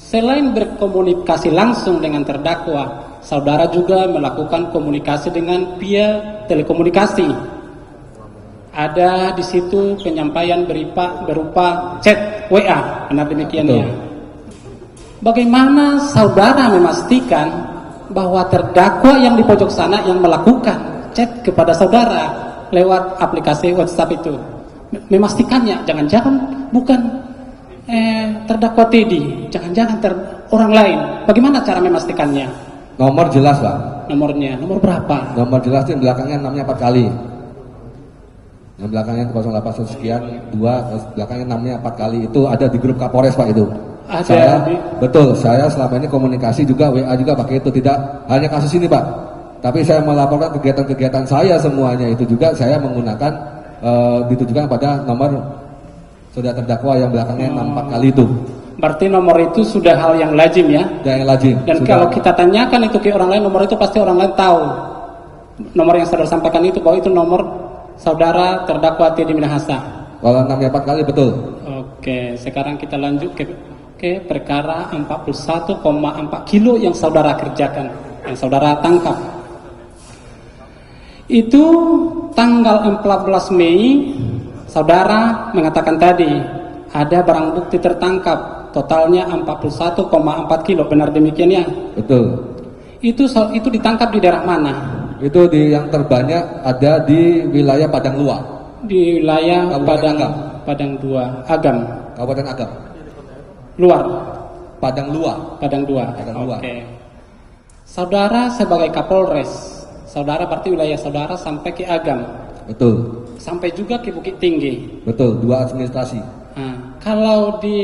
selain berkomunikasi langsung dengan terdakwa, saudara juga melakukan komunikasi dengan via telekomunikasi. Ada di situ penyampaian berupa chat WA, benar demikian ya? Bagaimana saudara memastikan bahwa terdakwa yang di pojok sana yang melakukan chat kepada saudara lewat aplikasi WhatsApp itu? Memastikannya, jangan-jangan bukan terdakwa Teddy, jangan-jangan orang lain. Bagaimana cara memastikannya? Nomor jelas, Pak. Nomornya, nomor berapa? Nomor jelas itu yang belakangnya namanya 4 kali. Yang belakangnya 081 sekian 2, belakangnya namanya 4 kali. Itu ada di grup Kapolres, Pak, itu. Ada Betul, saya selama ini komunikasi juga, WA juga pakai itu. Tidak hanya kasus ini, Pak, tapi saya melaporkan kegiatan-kegiatan saya semuanya itu juga saya menggunakan ditujukan pada nomor saudara terdakwa yang belakangnya 4 kali itu. Berarti nomor itu sudah hal yang lazim ya? Dan yang lazim. Dan sudah. kalau kita tanyakan itu ke orang lain, nomor itu pasti orang lain tahu. Nomor yang saudara sampaikan itu bahwa itu nomor saudara terdakwa Teddy Minahasa. Kalau namanya 4 kali betul. Oke, sekarang kita lanjut ke perkara 41,4 kilo yang saudara kerjakan, yang saudara tangkap. Itu tanggal 14 Mei, saudara mengatakan tadi ada barang bukti tertangkap, totalnya 41,4 kilo, benar demikian ya? Betul. Itu ditangkap di daerah mana? Itu yang terbanyak ada di wilayah Padang Luar. Di wilayah Kabupaten Agam. Padang 2, Agam. Kabupaten Agam. Luar. Padang Luar. Padang 2. Padang Luar. Oke. Saudara sebagai Kapolres, saudara berarti wilayah saudara sampai ke Agam. Betul. Sampai juga ke Bukit Tinggi. Betul, 2 administrasi. Nah, kalau di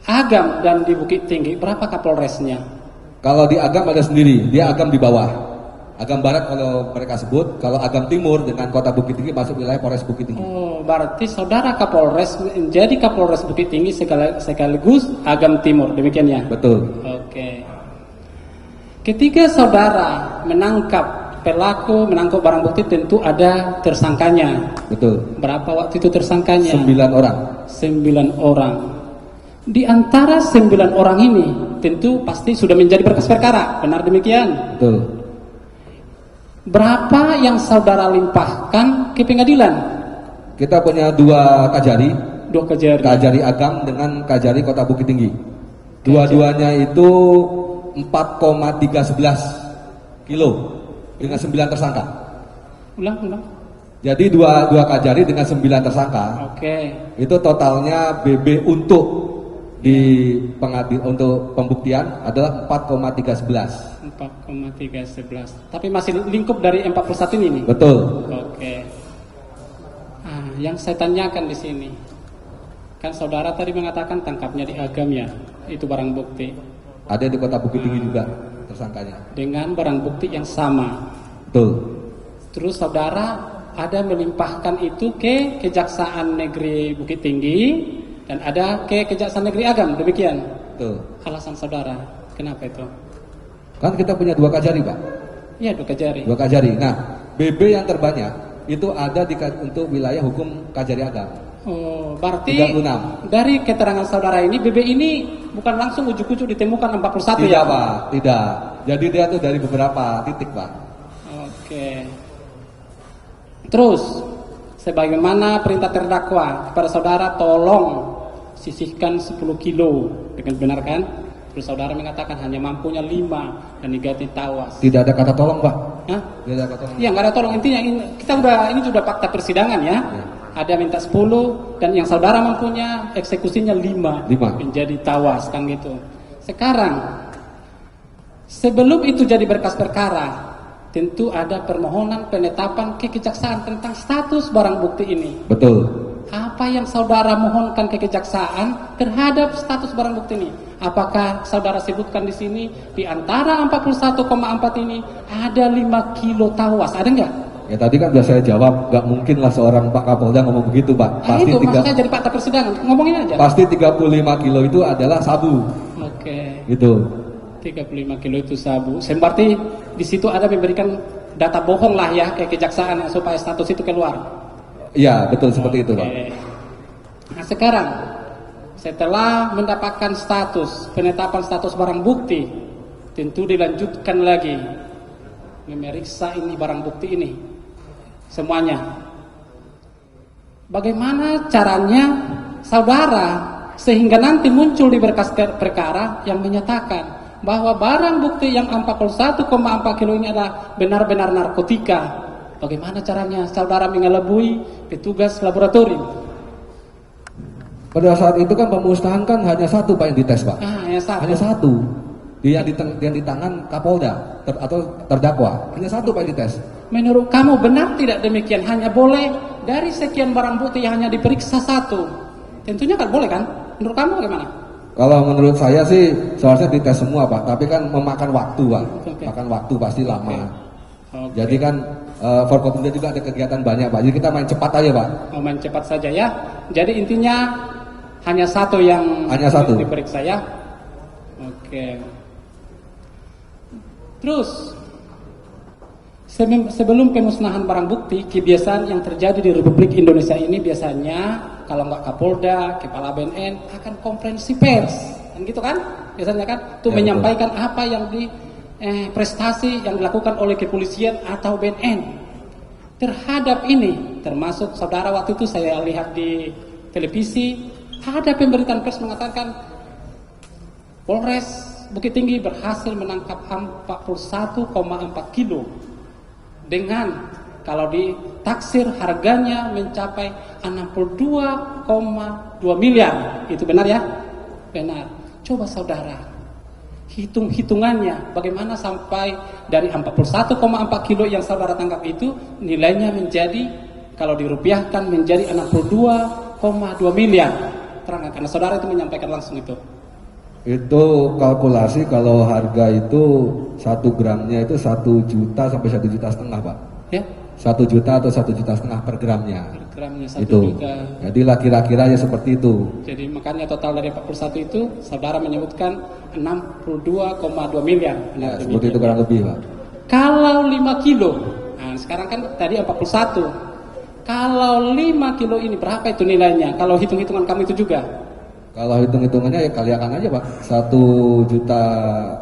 Agam dan di Bukit Tinggi berapa Kapolresnya? Kalau di Agam ada sendiri, dia Agam di bawah. Agam Barat kalau mereka sebut, kalau Agam Timur dengan kota Bukit Tinggi masuk wilayah Polres Bukit Tinggi. Oh, berarti saudara Kapolres menjadi Kapolres Bukit Tinggi sekaligus Agam Timur, demikian ya? Betul. Oke. Ketika saudara menangkap pelaku, menangkap barang bukti, tentu ada tersangkanya. Betul. Berapa waktu itu tersangkanya? 9 orang. 9 orang. Di antara 9 orang ini tentu pasti sudah menjadi berkas perkara, benar demikian? Betul. Berapa yang saudara limpahkan ke pengadilan? Kita punya 2 kajari. 2 kejari. Kajari Agam dengan kajari kota Bukit Tinggi. Dua-duanya itu 4,311 kilo dengan 9 tersangka. Ulang. Jadi dua kajari dengan 9 tersangka. Oke. Itu totalnya BB untuk untuk pembuktian adalah 4,311. 4,311. Tapi masih lingkup dari 41 ini nih. Betul. Oke. Yang saya tanyakan di sini, kan saudara tadi mengatakan tangkapnya di Agam ya, itu barang bukti. Ada di kota Bukit Tinggi juga tersangkanya. Dengan barang bukti yang sama. Betul. Terus saudara ada melimpahkan itu ke Kejaksaan Negeri Bukit Tinggi dan ada ke Kejaksaan Negeri Agam, demikian. Betul. Alasan saudara, kenapa itu? Kan kita punya 2 kajari, Pak. Iya, 2 kejari. 2 kajari. Nah, BB yang terbanyak itu ada untuk wilayah hukum Kajari Agam. Oh, berarti 36. dari keterangan saudara ini, BB ini bukan langsung ujuk-ujuk ditemukan 41 Tidak, ya? Pak. Tidak. Jadi dia tuh dari beberapa titik, Pak. Oke. Terus sebagaimana perintah terdakwa kepada saudara, tolong sisihkan 10 kilo dengan benar kan? Terus saudara mengatakan hanya mampunya 5 dan diganti tawas. Tidak ada kata tolong, Pak. Hah? Tidak ada kata tolong. Iya, nggak ada tolong. Intinya ini sudah fakta persidangan ya. Ada minta 10 dan yang saudara mampunya eksekusinya 5 menjadi tawas kan gitu. Sekarang sebelum itu jadi berkas perkara, tentu ada permohonan penetapan ke kejaksaan tentang status barang bukti ini. Betul. Apa yang saudara mohonkan ke kejaksaan terhadap status barang bukti ini? Apakah saudara sebutkan di sini di antara 41,4 ini ada 5 kilo tawas? Ada nggak? Ya tadi kan sudah saya jawab, nggak mungkin lah seorang Pak Kapolda ngomong begitu, Pak. Pasti itu makanya jadi fakta persidangan. Ngomongin aja. Pasti 35 kilo itu adalah sabu. Oke. Itu. 35 kilo itu sabu. Berarti di situ ada memberikan data bohong lah ya ke kejaksaan supaya status itu keluar. Iya, betul seperti itu, Pak. Nah, sekarang setelah mendapatkan status, penetapan status barang bukti, tentu dilanjutkan lagi memeriksa ini barang bukti ini semuanya. Bagaimana caranya saudara sehingga nanti muncul di berkas perkara yang menyatakan bahwa barang bukti yang 41,4 kilo ini adalah benar-benar narkotika? Bagaimana caranya saudara mengelabui petugas laboratorium? Pada saat itu kan pemusnahan kan hanya satu, Pak, yang dites, Pak. Hanya satu. Yang di tangan Kapolda atau terdakwa. Hanya satu, Pak, yang dites. Menurut kamu benar tidak demikian? Hanya boleh dari sekian barang bukti yang hanya diperiksa satu. Tentunya kan boleh kan? Menurut kamu bagaimana? Kalau menurut saya sih seharusnya dites semua, Pak. Tapi kan memakan waktu, Pak. Makan waktu pasti lama. Jadi kan Forkopimda juga ada kegiatan banyak, Pak. Jadi kita main cepat aja, Pak. Main cepat saja ya. Jadi intinya hanya satu yang diperiksa ya. Oke. Terus sebelum pemusnahan barang bukti, kebiasaan yang terjadi di Republik Indonesia ini biasanya kalau nggak Kapolda, Kepala BNN akan konferensi pers, kan gitu kan? Biasanya kan, tuh ya, menyampaikan betul. Apa yang prestasi yang dilakukan oleh kepolisian atau BNN terhadap ini, termasuk saudara waktu itu saya lihat di televisi ada pemberitaan pers mengatakan Polres Bukit Tinggi berhasil menangkap 41,4 kilo dengan kalau ditaksir harganya mencapai 62,2 miliar. Itu benar ya? Benar. Coba saudara hitung-hitungannya bagaimana sampai dari 41,4 kilo yang saudara tangkap itu nilainya menjadi kalau dirupiahkan menjadi 62,2 miliar. Terangkan karena saudara itu menyampaikan langsung itu. Itu kalkulasi kalau harga itu 1 gramnya itu 1 juta sampai 1,5 juta, Pak. Ya? 1 juta atau 1,5 juta per gramnya. Per gramnya 1 itu. Juta. Jadi kira-kira ya seperti itu. Jadi makanya total dari 41 itu saudara menyebutkan 62,2 miliar. Ya, seperti itu kurang lebih, Pak. Kalau 5 kilo, nah sekarang kan tadi 41. Kalau 5 kilo ini berapa itu nilainya? Kalau hitung-hitungan kami itu juga. Kalau hitung-hitungannya ya kalikan aja, Pak. 1 juta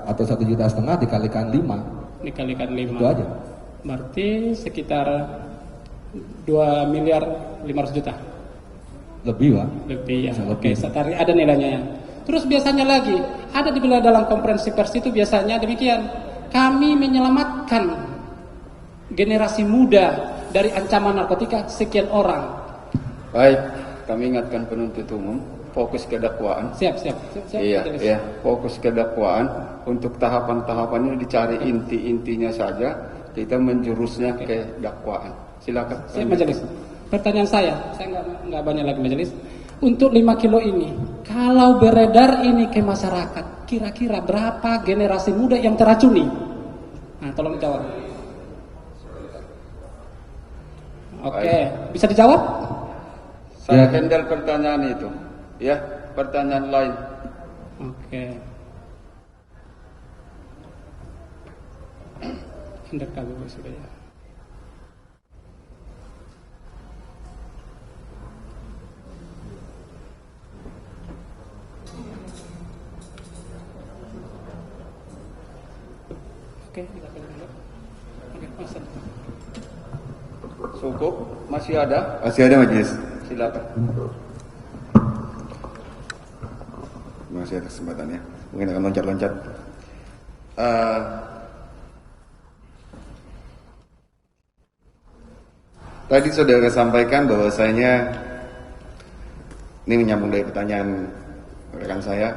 atau 1,5 juta dikalikan 5. Dikalikan 5. Itu aja. Berarti sekitar 2 miliar 500 juta. Lebih, Pak. Lebih ya. Oke, setari ada nilainya ya. Terus biasanya lagi ada di dalam konferensi pers itu biasanya demikian. Kami menyelamatkan generasi muda dari ancaman narkotika sekian orang. Baik, kami ingatkan penuntut umum fokus ke dakwaan. Siap. Iya, fokus ke dakwaan. Untuk tahapan-tahapan ini dicari inti-intinya saja. Kita menjurusnya ke dakwaan. Silakan. Siap, majelis. Pertanyaan saya nggak banyak lagi majelis. Untuk 5 kilo ini, kalau beredar ini ke masyarakat, kira-kira berapa generasi muda yang teracuni? Nah, tolong jawab. Oke, bisa dijawab? Saya handle pertanyaan itu. Ya, pertanyaan lain. Oke. Hendak kami sudah ya. Oke, kita pilih dulu. Oke, masuk. Cukup? Masih ada? Masih ada majelis. Silakan. Masih ada kesempatan ya. Mungkin akan loncat-loncat. Tadi saudara sampaikan bahwasanya ini menyambung dari pertanyaan rekan saya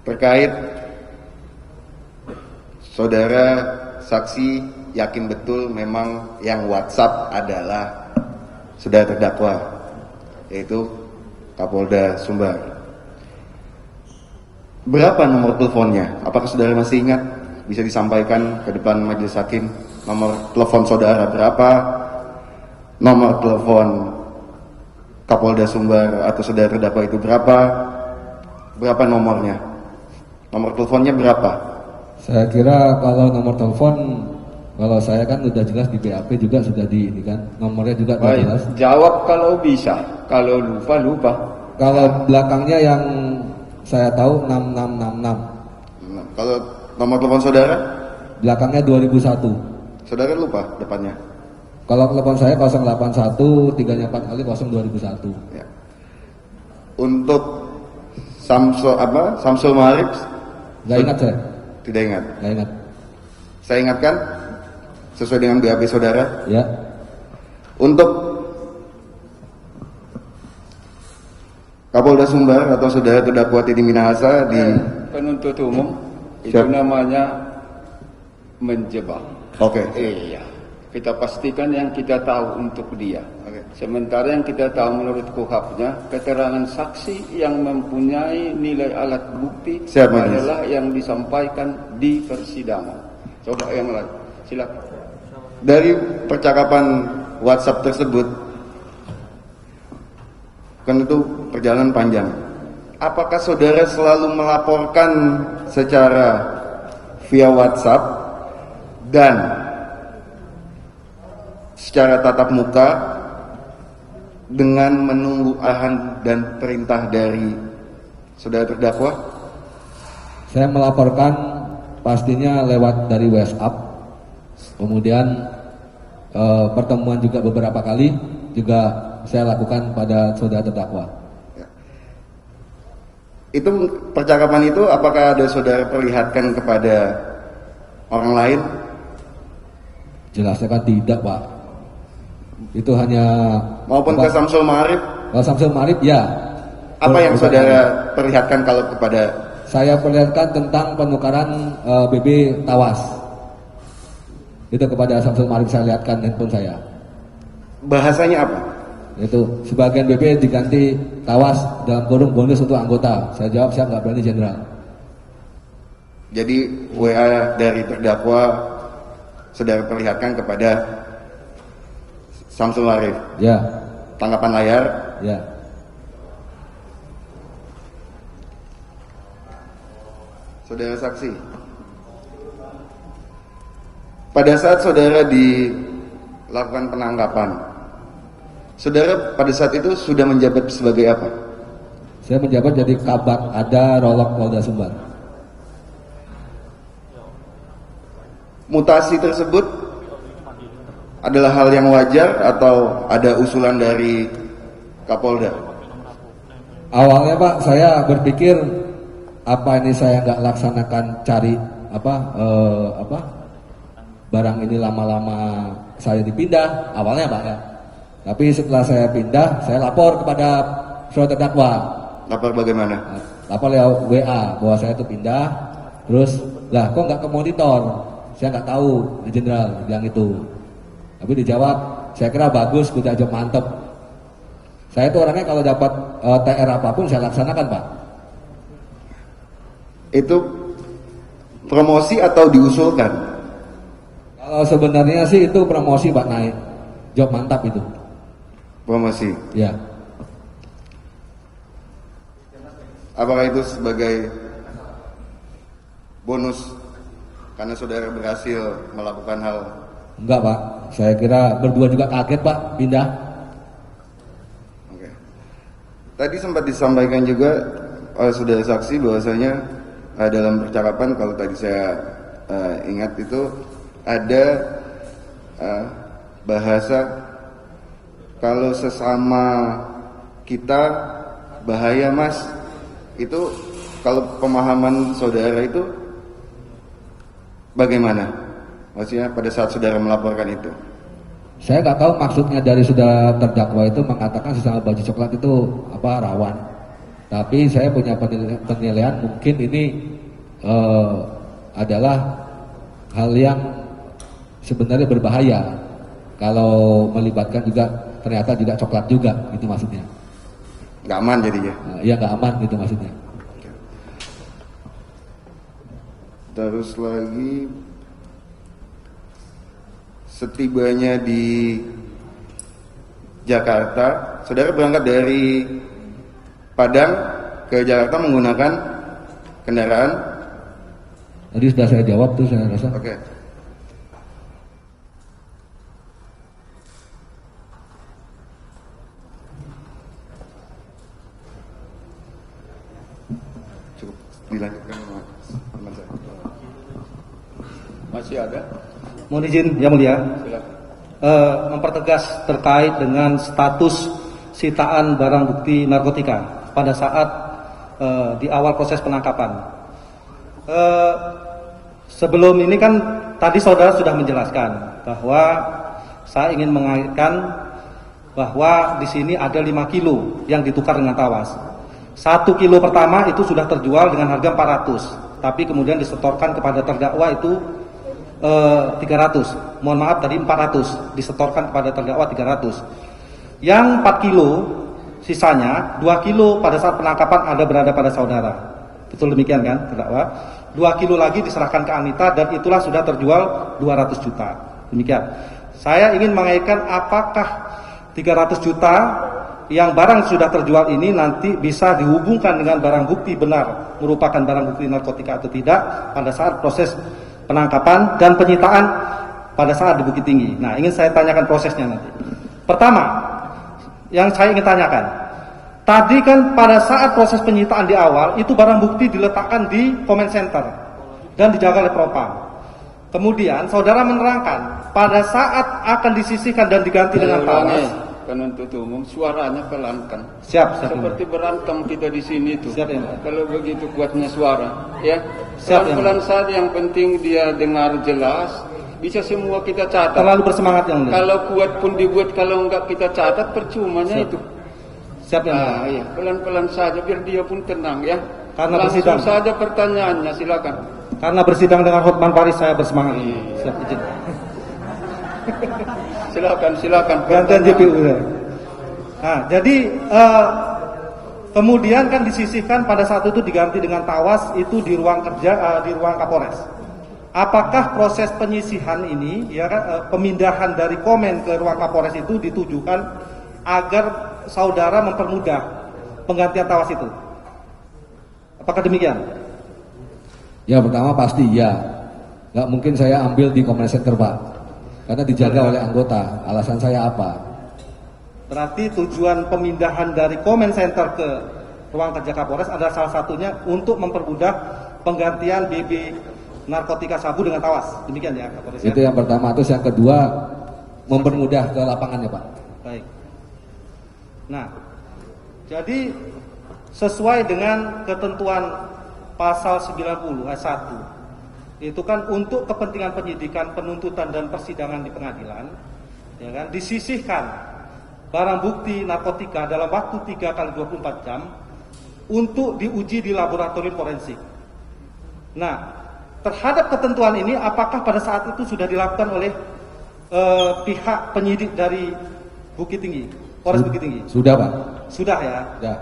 terkait saudara saksi yakin betul memang yang WhatsApp adalah saudara terdakwa, yaitu Kapolda Sumbar. Berapa nomor teleponnya? Apakah saudara masih ingat? Bisa disampaikan ke depan majelis hakim. Nomor telepon saudara berapa? Nomor telepon Kapolda Sumbar atau saudara terdakwa itu berapa? Berapa nomornya? Nomor teleponnya berapa? Saya kira kalau nomor telepon, kalau saya kan sudah jelas di BAP juga sudah di ini kan, nomornya juga sudah Baik, jelas. jawab kalau bisa. Kalau lupa. Kalau belakangnya yang saya tahu 6666. Kalau nomor telepon saudara? Belakangnya 2001. Saudara lupa depannya? Kalau telepon saya 081 3-nya 4 kali 2001. Ya. Untuk Samsul Ma'arif? Nggak ingat saya. Tidak ingat. Nggak ingat. Saya ingatkan sesuai dengan BAP saudara. Ya. Untuk Kapolda Sumbar atau saudara terdakwa Titi Minahasa di penuntut umum itu Siap. namanya menjebak. Oke. Iya. Kita pastikan yang kita tahu untuk dia. Oke. Sementara yang kita tahu menurut KUHAP-nya, keterangan saksi yang mempunyai nilai alat bukti Siap, Majelis. adalah yang disampaikan di persidangan. Coba yang lain, silakan. Dari percakapan WhatsApp tersebut, kan itu perjalanan panjang. Apakah saudara selalu melaporkan secara via WhatsApp dan secara tatap muka dengan menunggu arahan dan perintah dari saudara terdakwa? Saya melaporkan pastinya lewat dari WhatsApp. Kemudian pertemuan juga beberapa kali juga saya lakukan pada saudara terdakwa. Ya. Itu percakapan itu apakah ada saudara perlihatkan kepada orang lain? Jelasnya kan tidak, Pak. Itu hanya Maupun ke Samsul Ma'arif? Kalau Samsul Ma'arif ya. Apa yang saudara perlihatkan kalau kepada? Saya perlihatkan tentang penukaran BB Tawas. Itu kepada Samsul Ma'arif saya lihatkan handphone saya. Bahasanya apa? Itu sebagian BB diganti Tawas dalam kurung bonus untuk anggota. Saya jawab saya nggak berani jenderal. Jadi WA dari terdakwa saudara perlihatkan kepada Samsul Ma'arif. Ya, Tanggapan layar. ya. Saudara saksi. Pada saat saudara dilakukan penangkapan, saudara pada saat itu sudah menjabat sebagai apa? Saya menjabat jadi Kabak Ada Rolok Polda Sumbar. Mutasi tersebut adalah hal yang wajar atau ada usulan dari Kapolda? Awalnya Pak, saya berpikir apa ini saya nggak laksanakan cari barang ini lama-lama saya dipindah awalnya Pak ya. Tapi setelah saya pindah, saya lapor kepada saudara terdakwa. Lapor bagaimana? Lapor lewat WA bahwa saya itu pindah. Terus lah kok nggak ke monitor? Saya nggak tahu, jenderal bilang itu. Tapi dijawab, saya kira bagus, udah aja mantep. Saya itu orangnya kalau dapat TR apapun saya laksanakan Pak. Itu promosi atau diusulkan? Kalau sebenarnya sih itu promosi Pak, naik job mantap itu. Promosi. Ya. Apakah itu sebagai bonus karena saudara berhasil melakukan hal? Enggak Pak, saya kira berdua juga kaget Pak pindah. Oke. Tadi sempat disampaikan juga oleh saudara saksi bahwasanya dalam percakapan, kalau tadi saya ingat itu ada bahasa kalau sesama kita bahaya Mas, itu kalau pemahaman saudara itu bagaimana? Maksudnya pada saat saudara melaporkan itu? Saya nggak tahu maksudnya dari saudara terdakwa itu mengatakan sesama baju coklat itu rawan. Tapi saya punya penilaian mungkin ini adalah hal yang sebenarnya berbahaya kalau melibatkan juga ternyata juga coklat juga, gitu maksudnya. Nggak aman jadinya? Iya, nggak aman gitu maksudnya. Terus lagi, setibanya di Jakarta, saudara berangkat dari Padang ke Jakarta menggunakan kendaraan? Tadi sudah saya jawab tuh, saya rasa. Oke. Cukup dilanjutkan teman saya. Masih ada? Mohon izin yang mulia, Silakan. mempertegas terkait dengan status sitaan barang bukti narkotika pada saat di awal proses penangkapan. Sebelum ini kan tadi saudara sudah menjelaskan bahwa saya ingin mengaitkan bahwa di sini ada 5 kilo yang ditukar dengan tawas. 1 kilo pertama itu sudah terjual dengan harga 400, tapi kemudian disetorkan kepada terdakwa itu 300. Mohon maaf, tadi 400 disetorkan kepada terdakwa 300. Yang 4 kilo sisanya 2 kilo pada saat penangkapan berada pada saudara. Betul demikian kan terdakwa? 2 kilo lagi diserahkan ke Anita dan itulah sudah terjual 200 juta. Demikian. Saya ingin mengaitkan apakah 300 juta yang barang sudah terjual ini nanti bisa dihubungkan dengan barang bukti benar merupakan barang bukti narkotika atau tidak pada saat proses penangkapan dan penyitaan pada saat di Bukit Tinggi. Nah, ingin saya tanyakan prosesnya nanti. Pertama, yang saya ingin tanyakan, tadi kan pada saat proses penyitaan di awal itu barang bukti diletakkan di comment center dan dijaga oleh propam. Kemudian saudara menerangkan pada saat akan disisihkan dan diganti dengan tawas. Penuntut umum suaranya pelan kan. Siap. Seperti berantem kita di sini tuh. Siap, ya. Kalau begitu kuatnya suara, ya. Siap, ya. Pelan saja, yang penting dia dengar jelas. Bisa semua kita catat. Terlalu bersemangat yang mulia. Kalau kuat pun dibuat, kalau enggak kita catat percumanya itu. Siap ya. Iya. Pelan-pelan saja biar dia pun tenang ya. Karena langsung bersidang. saja pertanyaannya, silakan. Karena bersidang dengan Hotman Paris saya bersemangat. Siap izin. Silakan. Gantian JPU. Nah, jadi kemudian kan disisihkan pada saat itu diganti dengan tawas itu di ruang kerja di ruang Kapolres. Apakah proses penyisihan ini ya kan pemindahan dari komen ke ruang Kapolres itu ditujukan agar saudara mempermudah penggantian tawas itu? Apakah demikian? Ya, pertama pasti ya. Nggak mungkin saya ambil di comment center, Pak. Karena dijaga oleh anggota. Alasan saya apa? Berarti tujuan pemindahan dari comment center ke ruang kerja Kapolres adalah salah satunya untuk mempermudah penggantian BB narkotika sabu dengan tawas. Demikian ya Kapolres. Itu yang pertama. Terus yang kedua, mempermudah ke lapangannya, Pak. Baik. Nah, jadi sesuai dengan ketentuan pasal 90 ayat 1 itu kan untuk kepentingan penyidikan, penuntutan dan persidangan di pengadilan, ya kan, disisihkan barang bukti narkotika dalam waktu 3 kali 24 jam untuk diuji di laboratorium forensik. Nah, terhadap ketentuan ini apakah pada saat itu sudah dilakukan oleh pihak penyidik dari Bukit Tinggi, Polres Bukit Tinggi? Sudah, Pak. Sudah ya. Sudah.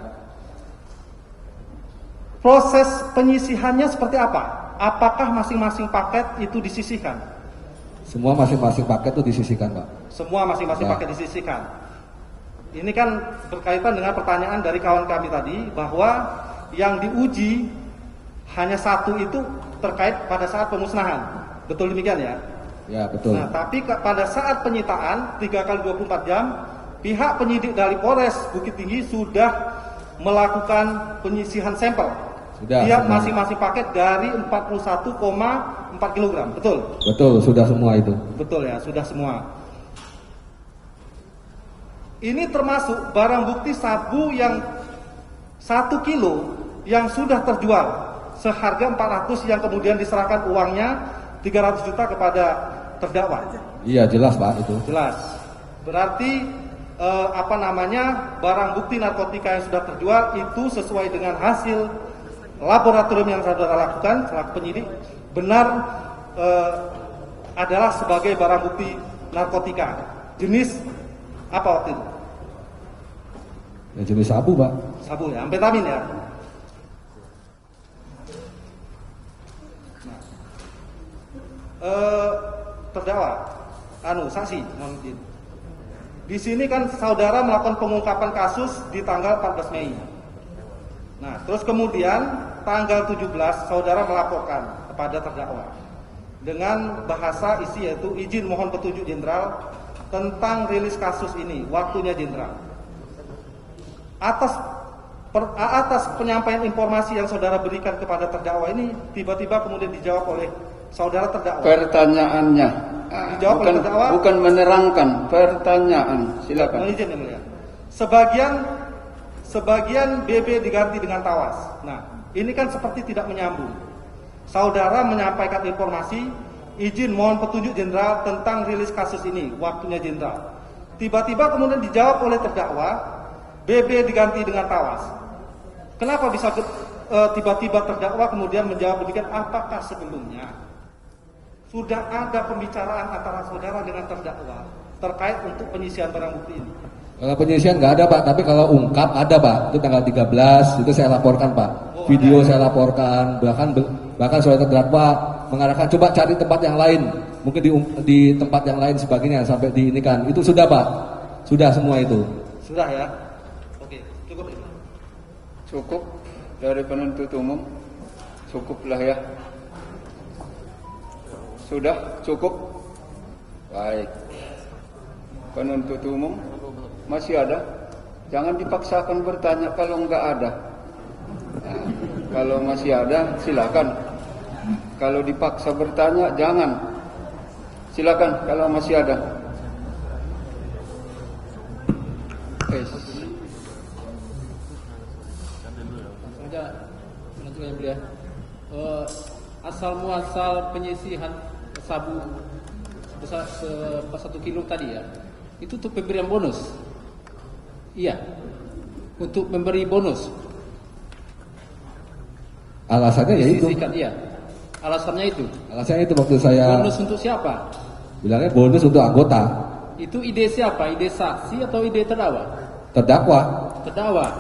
Proses penyisihannya seperti apa? Apakah masing-masing paket itu disisihkan? Semua masing-masing paket itu disisihkan, Pak. Semua masing-masing Ya. paket disisihkan. Ini kan berkaitan dengan pertanyaan dari kawan kami tadi bahwa yang diuji hanya satu itu terkait pada saat pemusnahan. Betul demikian ya? Ya, betul. Nah, tapi pada saat penyitaan 3 kali 24 jam, pihak penyidik dari Polres Bukit Tinggi sudah melakukan penyisihan sampel. Sudah, Tiap semua. masing-masing paket dari 41,4 kg. Betul? Betul, sudah semua itu. Betul ya, sudah semua. Ini termasuk barang bukti sabu yang 1 kilo yang sudah terjual seharga 400 yang kemudian diserahkan uangnya 300 juta kepada terdakwa. Iya jelas Pak itu. Jelas. Berarti barang bukti narkotika yang sudah terjual itu sesuai dengan hasil laboratorium yang saudara lakukan selaku penyidik benar adalah sebagai barang bukti narkotika. Jenis apa waktu itu? Ya, jenis sabu Pak. Sabu ya, amfetamin ya. Terdakwa, saksi, mohon izin. Di sini kan saudara melakukan pengungkapan kasus di tanggal 14 Mei. Nah, terus kemudian tanggal 17 saudara melaporkan kepada terdakwa dengan bahasa isi yaitu izin mohon petunjuk jenderal tentang rilis kasus ini, waktunya jenderal. Atas penyampaian informasi yang saudara berikan kepada terdakwa ini tiba-tiba kemudian dijawab oleh saudara terdakwa. Pertanyaannya, dijawab oleh terdakwa. Bukan menerangkan, pertanyaan. Silakan. Mohon izin yang mulia. Sebagian BB diganti dengan tawas. Nah, ini kan seperti tidak menyambung. Saudara menyampaikan informasi, izin mohon petunjuk jenderal tentang rilis kasus ini, waktunya jenderal. Tiba-tiba kemudian dijawab oleh terdakwa, BB diganti dengan tawas. Kenapa bisa tiba-tiba terdakwa kemudian menjawab demikian? Apakah sebelumnya sudah ada pembicaraan antara saudara dengan terdakwa terkait untuk penyisian barang bukti ini? Kalau penyisian nggak ada Pak, tapi kalau ungkap ada Pak. Itu tanggal 13 itu saya laporkan Pak. Video saya laporkan, bahkan saudara terdakwa mengarahkan coba cari tempat yang lain, mungkin di tempat yang lain sebagainya sampai diinikan. Itu sudah Pak, sudah semua itu. Sudah ya. Oke, cukup ini. Cukup dari penuntut umum, cukuplah ya. Sudah cukup. Baik. Penuntut umum masih ada. Jangan dipaksakan bertanya kalau enggak ada. Nah, kalau masih ada silakan. Kalau dipaksa bertanya jangan. Silakan kalau masih ada. Asal muasal penyisihan sabu sebesar 1 kilo tadi ya, itu untuk pemberian bonus. Iya, untuk memberi bonus. Alasannya ya itu. Iya, alasannya itu. Alasannya itu waktu saya. Bonus untuk siapa? Bilangnya bonus untuk anggota. Itu ide siapa? Ide saksi atau ide terdakwa? Terdakwa.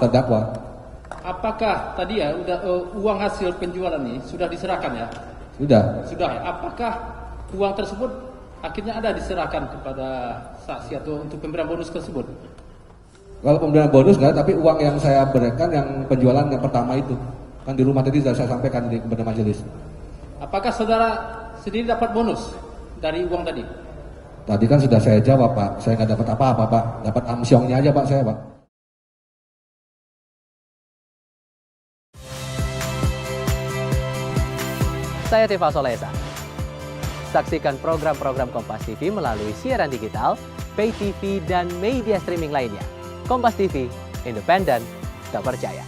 Terdakwa. Apakah tadi ya uang hasil penjualan ini sudah diserahkan ya? Sudah. Apakah uang tersebut akhirnya ada diserahkan kepada saksi atau untuk pemberian bonus tersebut? Kalau pemberian bonus enggak, tapi uang yang saya berikan yang penjualan yang pertama itu kan di rumah tadi sudah saya sampaikan kepada majelis. Apakah saudara sendiri dapat bonus dari uang tadi? Tadi kan sudah saya jawab Pak, saya nggak dapat apa-apa Pak, dapat amsyongnya aja Pak saya Pak. Saya Tifa Solesa. Saksikan program-program Kompas TV melalui siaran digital, pay TV, dan media streaming lainnya. Kompas TV, independen, terpercaya.